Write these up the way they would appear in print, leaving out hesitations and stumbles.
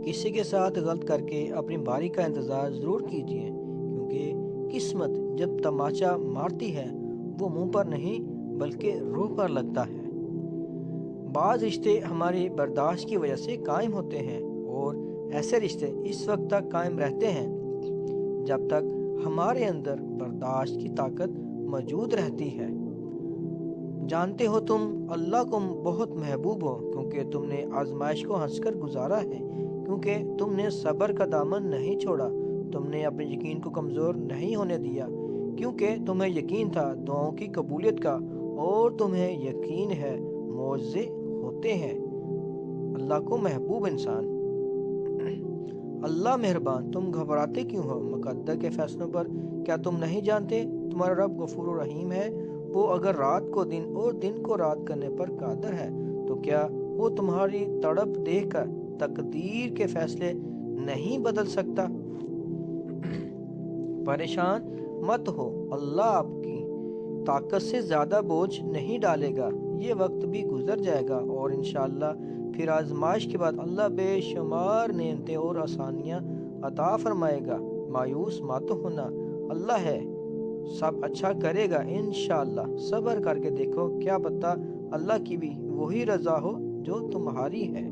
کسی کے ساتھ غلط کر کے اپنی باری کا انتظار ضرور کیجیے، کیونکہ قسمت جب تماچا مارتی ہے وہ منہ پر نہیں بلکہ روح پر لگتا ہے۔ بعض رشتے ہماری برداشت کی وجہ سے قائم ہوتے ہیں، اور ایسے رشتے اس وقت تک قائم رہتے ہیں جب تک ہمارے اندر برداشت کی طاقت موجود رہتی ہے۔ جانتے ہو تم اللہ کو بہت محبوب ہو، کیونکہ تم نے آزمائش کو ہنس کر گزارا ہے، کیونکہ تم نے صبر کا دامن نہیں چھوڑا، تم نے اپنے یقین کو کمزور نہیں ہونے دیا، کیونکہ تمہیں یقین تھا دعاؤں کی قبولیت کا، اور تمہیں یقین ہے معجزے ہوتے ہیں۔ اللہ کو محبوب انسان۔ اللہ مہربان، تم گھبراتے کیوں ہو مقدر کے فیصلوں پر؟ کیا تم نہیں جانتے تمہارا رب غفور و رحیم ہے؟ وہ اگر رات کو دن اور دن کو رات کرنے پر قادر ہے، تو کیا وہ تمہاری تڑپ دیکھ کر تقدیر کے فیصلے نہیں بدل سکتا؟ پریشان مت ہو، اللہ آپ کی طاقت سے زیادہ بوجھ نہیں ڈالے گا۔ یہ وقت بھی گزر جائے گا، اور انشاءاللہ پھر آزمائش کے بعد اللہ بے شمار نعمتیں اور آسانیاں عطا فرمائے گا۔ مایوس مت ہونا، اللہ ہے، سب اچھا کرے گا انشاءاللہ۔ صبر کر کے دیکھو، کیا پتہ اللہ کی بھی وہی رضا ہو جو تمہاری ہے۔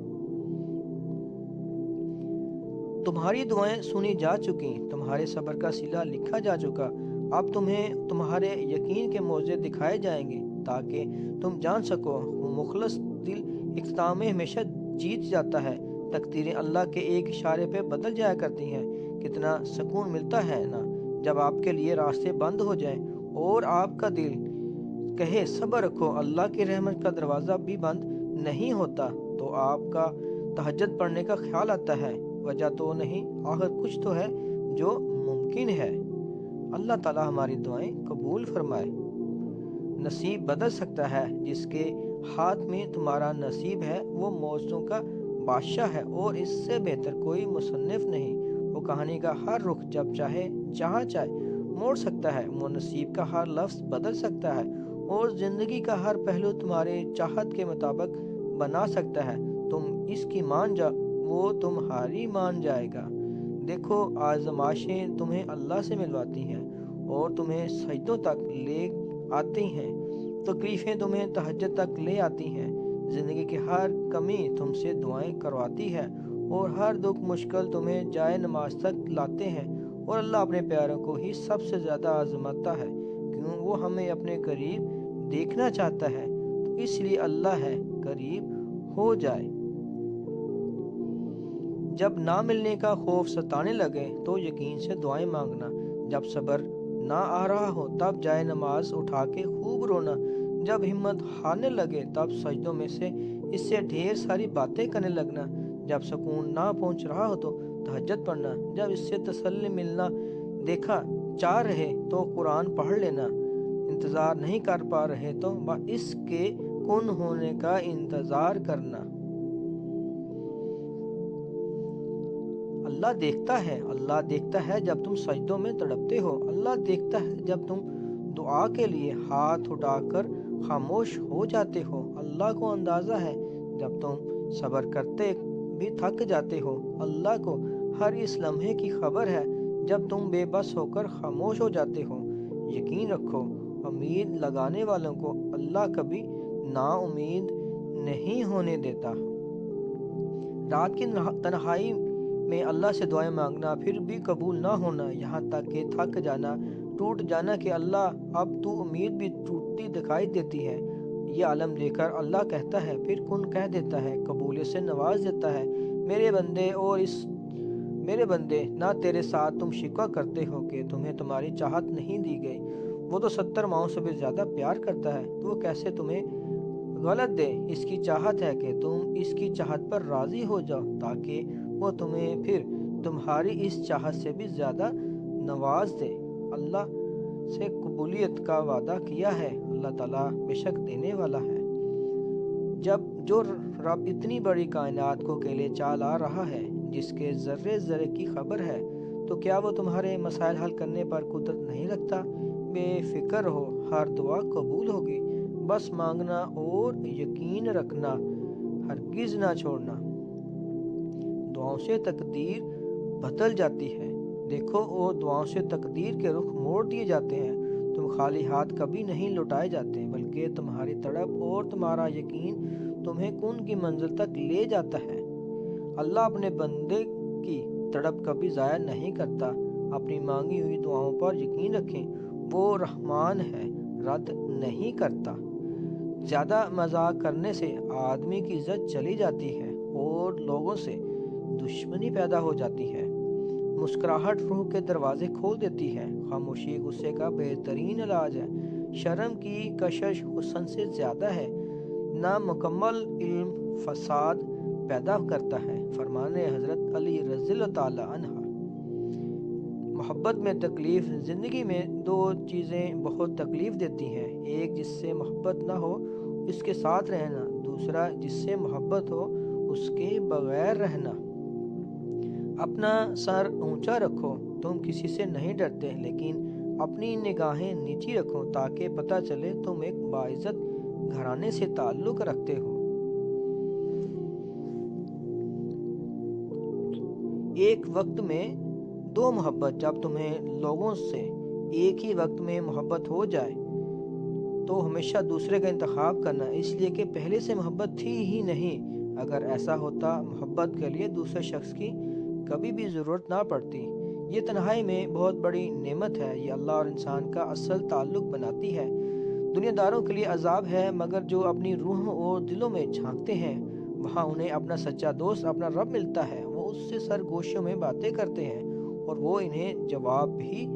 تمہاری دعائیں سنی جا چکی، تمہارے صبر کا صلہ لکھا جا چکا۔ اب تمہیں تمہارے یقین کے معجزے دکھائے جائیں گے، تاکہ تم جان سکو وہ مخلص دل اختتام میں ہمیشہ جیت جاتا ہے۔ تقدیریں اللہ کے ایک اشارے پہ بدل جایا کرتی ہیں۔ کتنا سکون ملتا ہے نا جب آپ کے لیے راستے بند ہو جائیں اور آپ کا دل کہے صبر رکھو، اللہ کی رحمت کا دروازہ بھی بند نہیں ہوتا، تو آپ کا تہجد پڑھنے کا خیال آتا ہے۔ وجہ تو نہیں، آخر کچھ تو ہے جو ممکن ہے۔ اللہ تعالیٰ ہماری دعائیں قبول فرمائے۔ نصیب بدل سکتا ہے، جس کے ہاتھ میں تمہارا نصیب ہے وہ معجزوں کا بادشاہ ہے، اور اس سے بہتر کوئی مصنف نہیں۔ وہ کہانی کا ہر رخ جب چاہے جہاں چاہے موڑ سکتا ہے، وہ نصیب کا ہر لفظ بدل سکتا ہے، اور زندگی کا ہر پہلو تمہارے چاہت کے مطابق بنا سکتا ہے۔ تم اس کی مان جا، وہ تمہاری مان جائے گا۔ دیکھو، آزمائشیں تمہیں اللہ سے ملواتی ہیں اور تمہیں سجدوں تک لے آتی ہیں، تکلیفیں تمہیں تہجد تک لے آتی ہیں، زندگی کی ہر کمی تم سے دعائیں کرواتی ہے، اور ہر دکھ مشکل تمہیں جائے نماز تک لاتے ہیں۔ اور اللہ اپنے پیاروں کو ہی سب سے زیادہ آزماتا ہے، کیوں وہ ہمیں اپنے قریب دیکھنا چاہتا ہے، تو اس لیے اللہ ہے قریب ہو جائے۔ جب نہ ملنے کا خوف ستانے لگے تو یقین سے دعائیں مانگنا، جب صبر نہ آ رہا ہو تب جائے نماز اٹھا کے خوب رونا، جب ہمت ہارنے لگے تب سجدوں میں سے اس سے ڈھیر ساری باتیں کرنے لگنا، جب سکون نہ پہنچ رہا ہو تو تہجد پڑھنا، جب اس سے تسلی ملنا دیکھا چاہ رہے تو قرآن پڑھ لینا، انتظار نہیں کر پا رہے تو اس کے کن ہونے کا انتظار کرنا۔ اللہ دیکھتا ہے، اللہ دیکھتا ہے جب تم سجدوں میں تڑپتے ہو، اللہ دیکھتا ہے جب تم دعا کے لیے ہاتھ اٹھا کر خاموش ہو جاتے ہو، اللہ کو اندازہ ہے جب تم صبر کرتے بھی تھک جاتے ہو، اللہ کو ہر اس لمحے کی خبر ہے جب تم بے بس ہو کر خاموش ہو جاتے ہو۔ یقین رکھو، امید لگانے والوں کو اللہ کبھی نا امید نہیں ہونے دیتا۔ رات کی تنہائی میں اللہ سے دعائیں مانگنا، پھر بھی قبول نہ ہونا، یہاں تک کہ تھک جانا، ٹوٹ جانا کہ اللہ اب تو امید بھی ٹوٹتی دکھائی دیتی ہے، یہ عالم دیکھ کر اللہ کہتا ہے، پھر کن کہہ دیتا ہے، قبولیت سے نواز دیتا ہے۔ میرے بندے نہ تیرے ساتھ تم شکوہ کرتے ہو کہ تمہیں تمہاری چاہت نہیں دی گئی، وہ تو 70 ماؤں سے بھی زیادہ پیار کرتا ہے، تو وہ کیسے تمہیں غلط دے؟ اس کی چاہت ہے کہ تم اس کی چاہت پر راضی ہو جاؤ، تاکہ وہ تمہیں پھر تمہاری اس چاہت سے بھی زیادہ نواز دے۔ اللہ سے قبولیت کا وعدہ کیا ہے، اللہ تعالیٰ بے شک دینے والا ہے۔ جو رب اتنی بڑی کائنات کو اکیلے چلا رہا ہے، جس کے ذرے ذرے کی خبر ہے، تو کیا وہ تمہارے مسائل حل کرنے پر قدرت نہیں رکھتا؟ بے فکر ہو، ہر دعا قبول ہوگی، بس مانگنا اور یقین رکھنا، ہرگز نہ چھوڑنا۔ دعاؤں دعاؤں سے تقدیر بدل جاتی ہے۔ دیکھو اور دعاؤں سے تقدیر کے رخ موڑ دیے جاتے ہیں۔ تم خالی ہاتھ کبھی نہیں لوٹائے جاتے، بلکہ تمہاری تڑپ اور تمہارا یقین تمہیں کن کی منزل تک لے جاتا ہے۔ اللہ اپنے بندے کی تڑپ کبھی ضائع نہیں کرتا۔ اپنی مانگی ہوئی دعاؤں پر یقین رکھیں، وہ رحمان ہے، رد نہیں کرتا۔ زیادہ مذاق کرنے سے آدمی کی عزت چلی جاتی ہے اور لوگوں سے دشمنی پیدا ہو جاتی ہے۔ مسکراہٹ روح کے دروازے کھول دیتی ہے۔ خاموشی غصے کا بہترین علاج ہے۔ شرم کی کشش حسن سے زیادہ ہے۔ نامکمل علم فساد پیدا کرتا ہے۔ فرمان حضرت علی رضی اللہ تعالی عنہ۔ محبت میں تکلیف۔ زندگی میں دو چیزیں بہت تکلیف دیتی ہیں، ایک جس سے محبت نہ ہو اس کے ساتھ رہنا، دوسرا جس سے محبت ہو اس کے بغیر رہنا۔ اپنا سر اونچا رکھو، تم کسی سے نہیں ڈرتے، لیکن اپنی نگاہیں نیچی رکھو تاکہ پتہ چلے تم ایک باعزت گھرانے سے تعلق رکھتے ہو۔ ایک وقت میں دو محبت۔ جب تمہیں لوگوں سے ایک ہی وقت میں محبت ہو جائے تو ہمیشہ دوسرے کا انتخاب کرنا، اس لیے کہ پہلے سے محبت تھی ہی نہیں۔ اگر ایسا ہوتا محبت کے لیے دوسرے شخص کی کبھی بھی ضرورت نہ پڑتی۔ یہ تنہائی میں بہت بڑی نعمت ہے، یہ اللہ اور انسان کا اصل تعلق بناتی ہے۔ دنیا داروں کے لیے عذاب ہے، مگر جو اپنی روحوں اور دلوں میں جھانکتے ہیں وہاں انہیں اپنا سچا دوست اپنا رب ملتا ہے۔ وہ اس سے سرگوشیوں میں باتیں کرتے ہیں اور وہ انہیں جواب بھی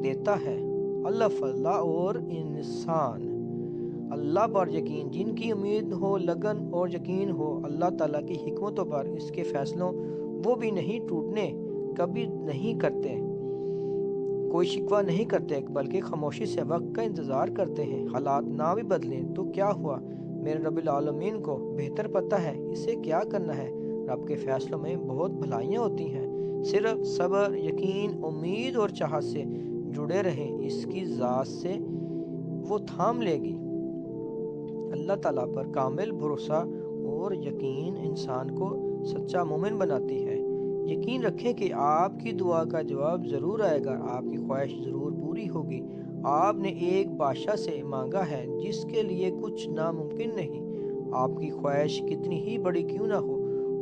دیتا ہے۔ اللہ فاللہ اور انسان۔ اللہ پر یقین، جن کی امید ہو، لگن اور یقین ہو اللہ تعالیٰ کی حکمتوں پر، اس کے فیصلوں، وہ بھی نہیں ٹوٹنے کبھی نہیں کرتے، کوئی شکوہ نہیں کرتے، بلکہ خاموشی سے وقت کا انتظار کرتے ہیں۔ حالات نہ بھی بدلیں تو کیا ہوا، میرے رب العالمین کو بہتر پتہ ہے اسے کیا کرنا ہے۔ رب کے فیصلوں میں بہت بھلائیاں ہوتی ہیں، صرف صبر، یقین، امید اور چاہت سے جڑے رہیں، اس کی ذات سے وہ تھام لے گی۔ اللہ تعالیٰ پر کامل بھروسہ اور یقین انسان کو سچا مومن بناتی ہے۔ یقین رکھیں کہ آپ کی دعا کا جواب ضرور آئے گا، آپ کی خواہش ضرور پوری ہوگی۔ آپ نے ایک بادشاہ سے مانگا ہے جس کے لیے کچھ ناممکن نہیں۔ آپ کی خواہش کتنی ہی بڑی کیوں نہ ہو،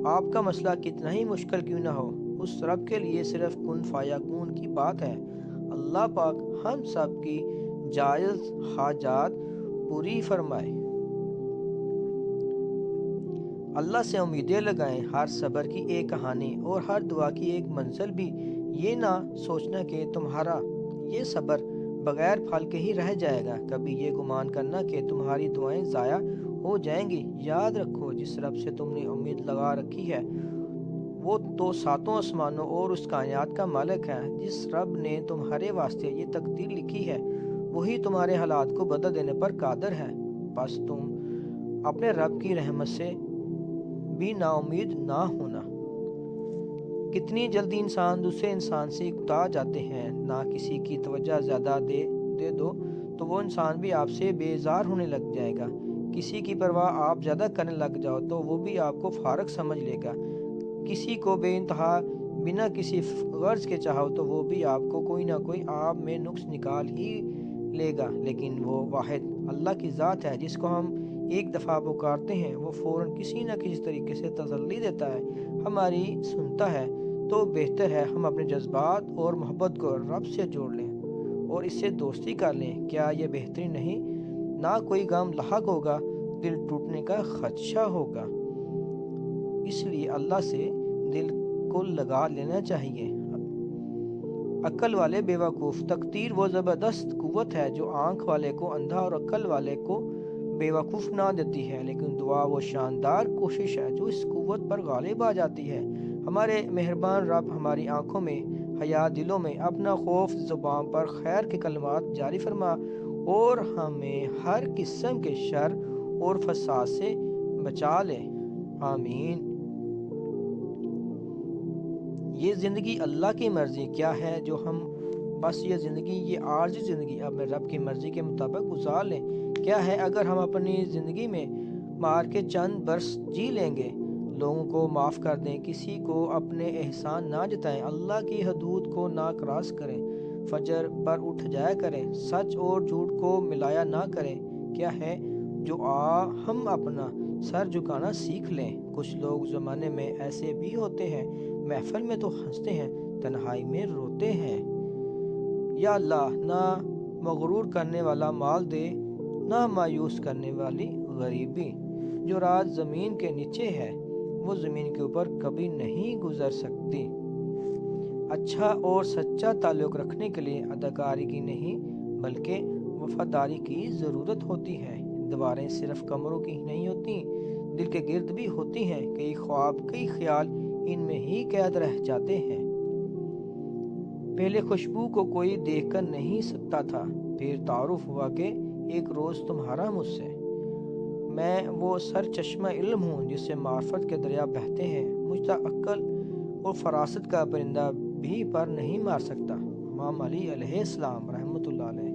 آپ کا مسئلہ کتنا ہی مشکل کیوں نہ ہو، اس رب کے لیے صرف کن فیکون کی بات ہے۔ اللہ پاک ہم سب کی جائز حاجات پوری فرمائے۔ اللہ سے امیدیں لگائیں۔ ہر صبر کی ایک کہانی اور ہر دعا کی ایک منزل بھی یہ نہ سوچنا کہ تمہارا یہ صبر بغیر پھل کے ہی رہ جائے گا۔ کبھی یہ گمان کرنا کہ تمہاری دعائیں ضائع ہو جائیں گی۔ یاد رکھو جس رب سے تم نے امید لگا رکھی ہے وہ تو ساتوں آسمانوں اور اس کائنات کا مالک ہے۔ جس رب نے تمہارے واسطے یہ تقدیر لکھی ہے وہی تمہارے حالات کو بدل دینے پر قادر ہے۔ بس تم اپنے رب کی رحمت سے بھی نا امید نہ ہونا۔ کتنی جلدی انسان دوسرے انسان سے اکتا جاتے ہیں، نہ کسی کی توجہ زیادہ دے دو تو وہ انسان بھی آپ سے بیزار ہونے لگ جائے گا۔ کسی کی پرواہ آپ زیادہ کرنے لگ جاؤ تو وہ بھی آپ کو فارغ سمجھ لے گا۔ کسی کو بے انتہا بنا کسی غرض کے چاہو تو وہ بھی آپ کو کوئی نہ کوئی آپ میں نقص نکال ہی لے گا، لیکن وہ واحد اللہ کی ذات ہے جس کو ہم ایک دفعہ پکارتے ہیں وہ فوراً کسی نہ کسی طریقے سے تسلی دیتا ہے، ہماری سنتا ہے۔ تو بہتر ہے ہم اپنے جذبات اور محبت کو رب سے جوڑ لیں اور اس سے دوستی کر لیں۔ کیا یہ بہترین نہیں؟ نہ کوئی غم لاحق ہوگا، دل ٹوٹنے کا خدشہ ہوگا۔ اس لیے اللہ سے دل کو لگا لینا چاہیے۔ عقل والے بے وقوف۔ تقدیر وہ زبردست قوت ہے جو آنکھ والے کو اندھا اور عقل والے کو بے وقوف نہ دیتی ہے، لیکن دعا وہ شاندار کوشش ہے جو اس قوت پر غالب آ جاتی ہے۔ ہمارے مہربان رب ہماری آنکھوں میں، حیا دلوں میں، اپنا خوف زبان پر خیر کے کلمات جاری فرما اور ہمیں ہر قسم کے شر اور فساد سے بچا لے، آمین۔ یہ زندگی اللہ کی مرضی کیا ہے جو ہم بس یہ زندگی، یہ عارضی زندگی اپنے رب کی مرضی کے مطابق گزار لیں۔ کیا ہے اگر ہم اپنی زندگی میں مار کے چند برس جی لیں گے، لوگوں کو معاف کر دیں، کسی کو اپنے احسان نہ جتائیں، اللہ کی حدود کو نہ کراس کریں، فجر پر اٹھ جایا کریں، سچ اور جھوٹ کو ملایا نہ کریں۔ کیا ہے جو ہم اپنا سر جھکانا سیکھ لیں۔ کچھ لوگ زمانے میں ایسے بھی ہوتے ہیں، محفل میں تو ہنستے ہیں، تنہائی میں روتے ہیں۔ یا اللہ نہ مغرور کرنے والا مال دے، نہ مایوس کرنے والی غریبی۔ جو رات زمین کے نیچے ہے وہ زمین کے اوپر کبھی نہیں گزر سکتی۔ اچھا اور سچا تعلق رکھنے کے لیے اداکاری کی نہیں بلکہ وفاداری کی ضرورت ہوتی ہے۔ دیواریں صرف کمروں کی نہیں ہوتی، دل کے گرد بھی ہوتی ہیں۔ کئی خواب، کئی خیال ان میں ہی قید رہ جاتے ہیں۔ پہلے خوشبو کو کوئی دیکھ کر نہیں سکتا تھا، پھر تعارف ہوا کہ ایک روز تمہارا مجھ سے۔ میں وہ سر چشمہ علم ہوں جس سے معرفت کے دریا بہتے ہیں، مجھے عقل اور فراست کا پرندہ بھی پر نہیں مار سکتا۔ امام علی علیہ السلام رحمۃ اللہ علیہ۔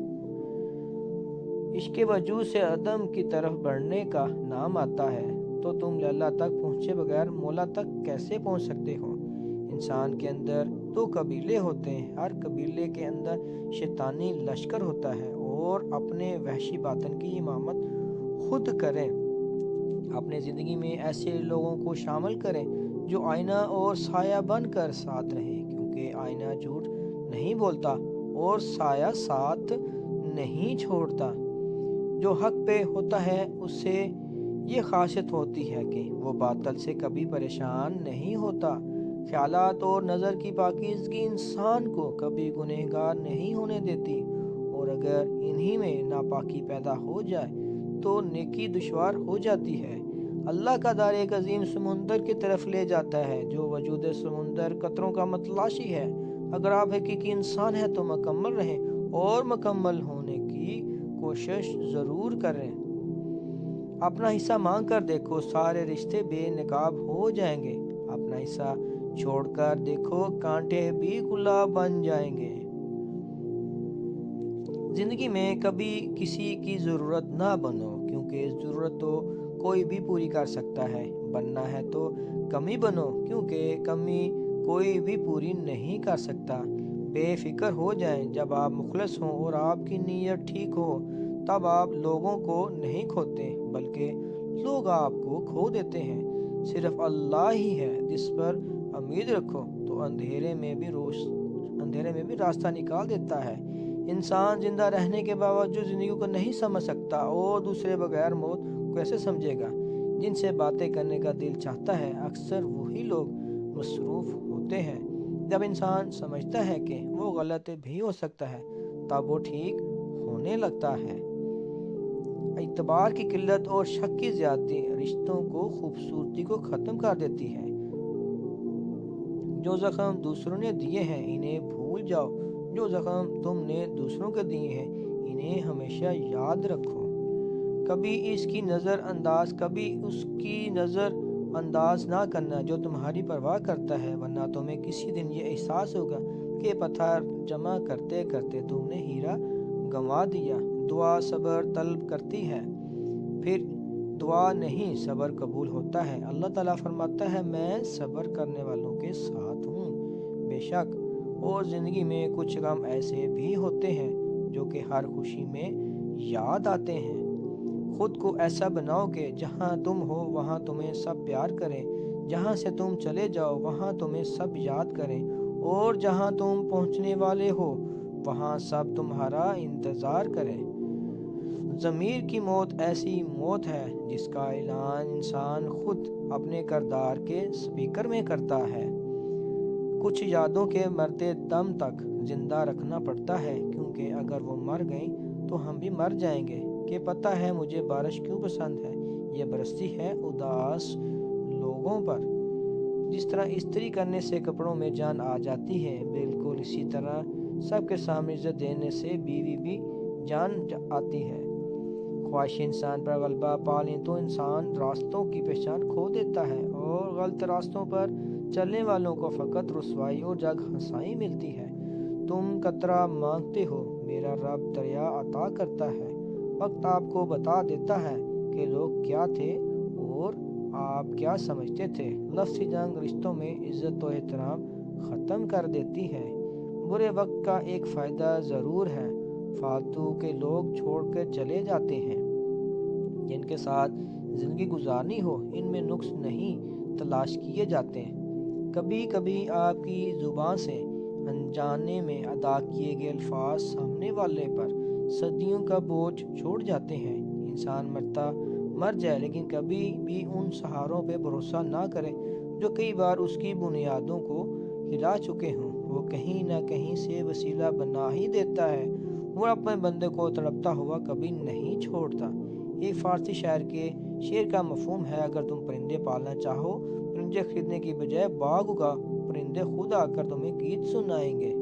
عشق کے وجود سے عدم کی طرف بڑھنے کا نام آتا ہے، تو تم اللہ تک پہنچے بغیر مولا تک کیسے پہنچ سکتے ہو؟ انسان کے اندر 2 قبیلے ہوتے ہیں، ہر قبیلے کے اندر شیطانی لشکر ہوتا ہے، اور اپنے وحشی باطن کی امامت خود کریں۔ اپنے زندگی میں ایسے لوگوں کو شامل کریں جو آئینہ اور سایہ بن کر ساتھ رہیں، کیونکہ آئینہ جھوٹ نہیں بولتا اور سایہ ساتھ نہیں چھوڑتا۔ جو حق پہ ہوتا ہے اس سے یہ خاصیت ہوتی ہے کہ وہ باطل سے کبھی پریشان نہیں ہوتا۔ خیالات اور نظر کی پاکیزگی انسان کو کبھی گنہگار نہیں ہونے دیتی، اور اگر انہی میں ناپاکی پیدا ہو جائے تو نیکی دشوار ہو جاتی ہے۔ اللہ کا دار ایک عظیم سمندر کی طرف لے جاتا ہے جو وجود سمندر قطروں کا متلاشی ہے۔ اگر آپ حقیقی انسان ہیں تو مکمل رہیں اور مکمل ہونے کی کوشش ضرور کریں۔ اپنا حصہ مانگ کر دیکھو، سارے رشتے بے نقاب ہو جائیں گے۔ اپنا حصہ چھوڑ کر دیکھو، کانٹے بھی گلاب بن جائیں گے۔ زندگی میں کبھی کسی کی ضرورت نہ بنو، کیونکہ ضرورت تو کوئی بھی پوری کر سکتا ہے۔ بننا ہے تو کمی بنو، کیونکہ کمی کوئی بھی پوری نہیں کر سکتا۔ بے فکر ہو جائیں، جب آپ مخلص ہوں اور آپ کی نیت ٹھیک ہو تب آپ لوگوں کو نہیں کھوتے بلکہ لوگ آپ کو کھو دیتے ہیں۔ صرف اللہ ہی ہے جس پر امید رکھو تو اندھیرے میں بھی راستہ نکال دیتا ہے۔ انسان زندہ رہنے کے باوجود زندگی کو نہیں سمجھ سکتا، اور دوسرے بغیر موت کیسے سمجھے گا؟ جن سے باتیں کرنے کا دل چاہتا ہے اکثر وہی لوگ مصروف ہوتے ہیں۔ جب انسان سمجھتا ہے کہ وہ غلط بھی ہو سکتا ہے تب وہ ٹھیک ہونے لگتا ہے۔ اعتبار کی قلت اور شک کی زیادتی رشتوں کو خوبصورتی کو ختم کر دیتی ہے۔ جو زخم دوسروں نے دیے ہیں انہیں بھول جاؤ، جو زخم تم نے دوسروں کے دیے ہیں انہیں ہمیشہ یاد رکھو۔ کبھی اس کی نظر انداز نہ کرنا جو تمہاری پرواہ کرتا ہے، ورنہ تمہیں کسی دن یہ احساس ہوگا کہ پتھر جمع کرتے کرتے تم نے ہیرا گنوا دیا۔ دعا صبر طلب کرتی ہے، پھر دعا نہیں صبر قبول ہوتا ہے۔ اللہ تعالیٰ فرماتا ہے میں صبر کرنے والوں کے ساتھ ہوں۔ بے شک اور زندگی میں کچھ غم ایسے بھی ہوتے ہیں جو کہ ہر خوشی میں یاد آتے ہیں۔ خود کو ایسا بناؤ کہ جہاں تم ہو وہاں تمہیں سب پیار کریں، جہاں سے تم چلے جاؤ وہاں تمہیں سب یاد کریں، اور جہاں تم پہنچنے والے ہو وہاں سب تمہارا انتظار کریں۔ ضمیر کی موت ایسی موت ہے جس کا اعلان انسان خود اپنے کردار کے سپیکر میں کرتا ہے۔ کچھ یادوں کے مرتے دم تک زندہ رکھنا پڑتا ہے، کیونکہ اگر وہ مر گئیں تو ہم بھی مر جائیں گے۔ کہ پتہ ہے مجھے بارش کیوں پسند ہے؟ یہ برستی ہے اداس لوگوں پر۔ جس طرح استری کرنے سے کپڑوں میں جان آ جاتی ہے، بالکل اسی طرح سب کے سامنے عزت دینے سے بیوی بھی جان آتی ہے۔ خواہش انسان پر غلبہ پا لیں تو انسان راستوں کی پہچان کھو دیتا ہے، اور غلط راستوں پر چلنے والوں کو فقط رسوائی اور جگ ہنسائی ملتی ہے۔ تم قطرہ مانگتے ہو، میرا رب دریا عطا کرتا ہے۔ وقت آپ کو بتا دیتا ہے کہ لوگ کیا تھے اور آپ کیا سمجھتے تھے؟ لفظی جنگ رشتوں میں عزت و احترام ختم کر دیتی ہے۔ برے وقت کا ایک فائدہ ضرور ہے، فالتو کے لوگ چھوڑ کر چلے جاتے ہیں۔ جن کے ساتھ زندگی گزارنی ہو ان میں نقص نہیں تلاش کیے جاتے ہیں۔ کبھی کبھی آپ کی زبان سے انجانے میں ادا کیے گئے الفاظ سامنے والے پر صدیوں کا بوجھ چھوڑ جاتے ہیں۔ انسان مر جائے لیکن کبھی بھی ان سہاروں پہ بھروسہ نہ کرے جو کئی بار اس کی بنیادوں کو ہلا چکے ہوں۔ وہ کہیں نہ کہیں سے وسیلہ بنا ہی دیتا ہے، وہ اپنے بندے کو تڑپتا ہوا کبھی نہیں چھوڑتا۔ ایک فارسی شاعر کے شعر کا مفہوم ہے، اگر تم پرندے پالنا چاہو پرندے خریدنے کی بجائے باغ اگا، پرندے خود آ کر تمہیں گیت سنائیں گے۔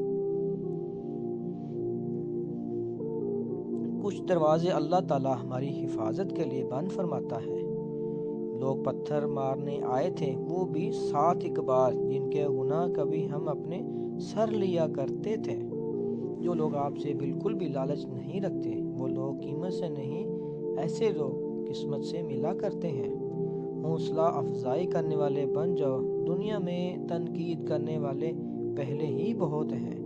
کچھ دروازے اللہ تعالیٰ ہماری حفاظت کے لیے بند فرماتا ہے۔ لوگ پتھر مارنے آئے تھے، وہ بھی 7 اقبال جن کے گناہ کبھی ہم اپنے سر لیا کرتے تھے۔ جو لوگ آپ سے بالکل بھی لالچ نہیں رکھتے، وہ لوگ قیمت سے نہیں، ایسے لوگ قسمت سے ملا کرتے ہیں۔ حوصلہ افزائی کرنے والے بن جاؤ، دنیا میں تنقید کرنے والے پہلے ہی بہت ہیں۔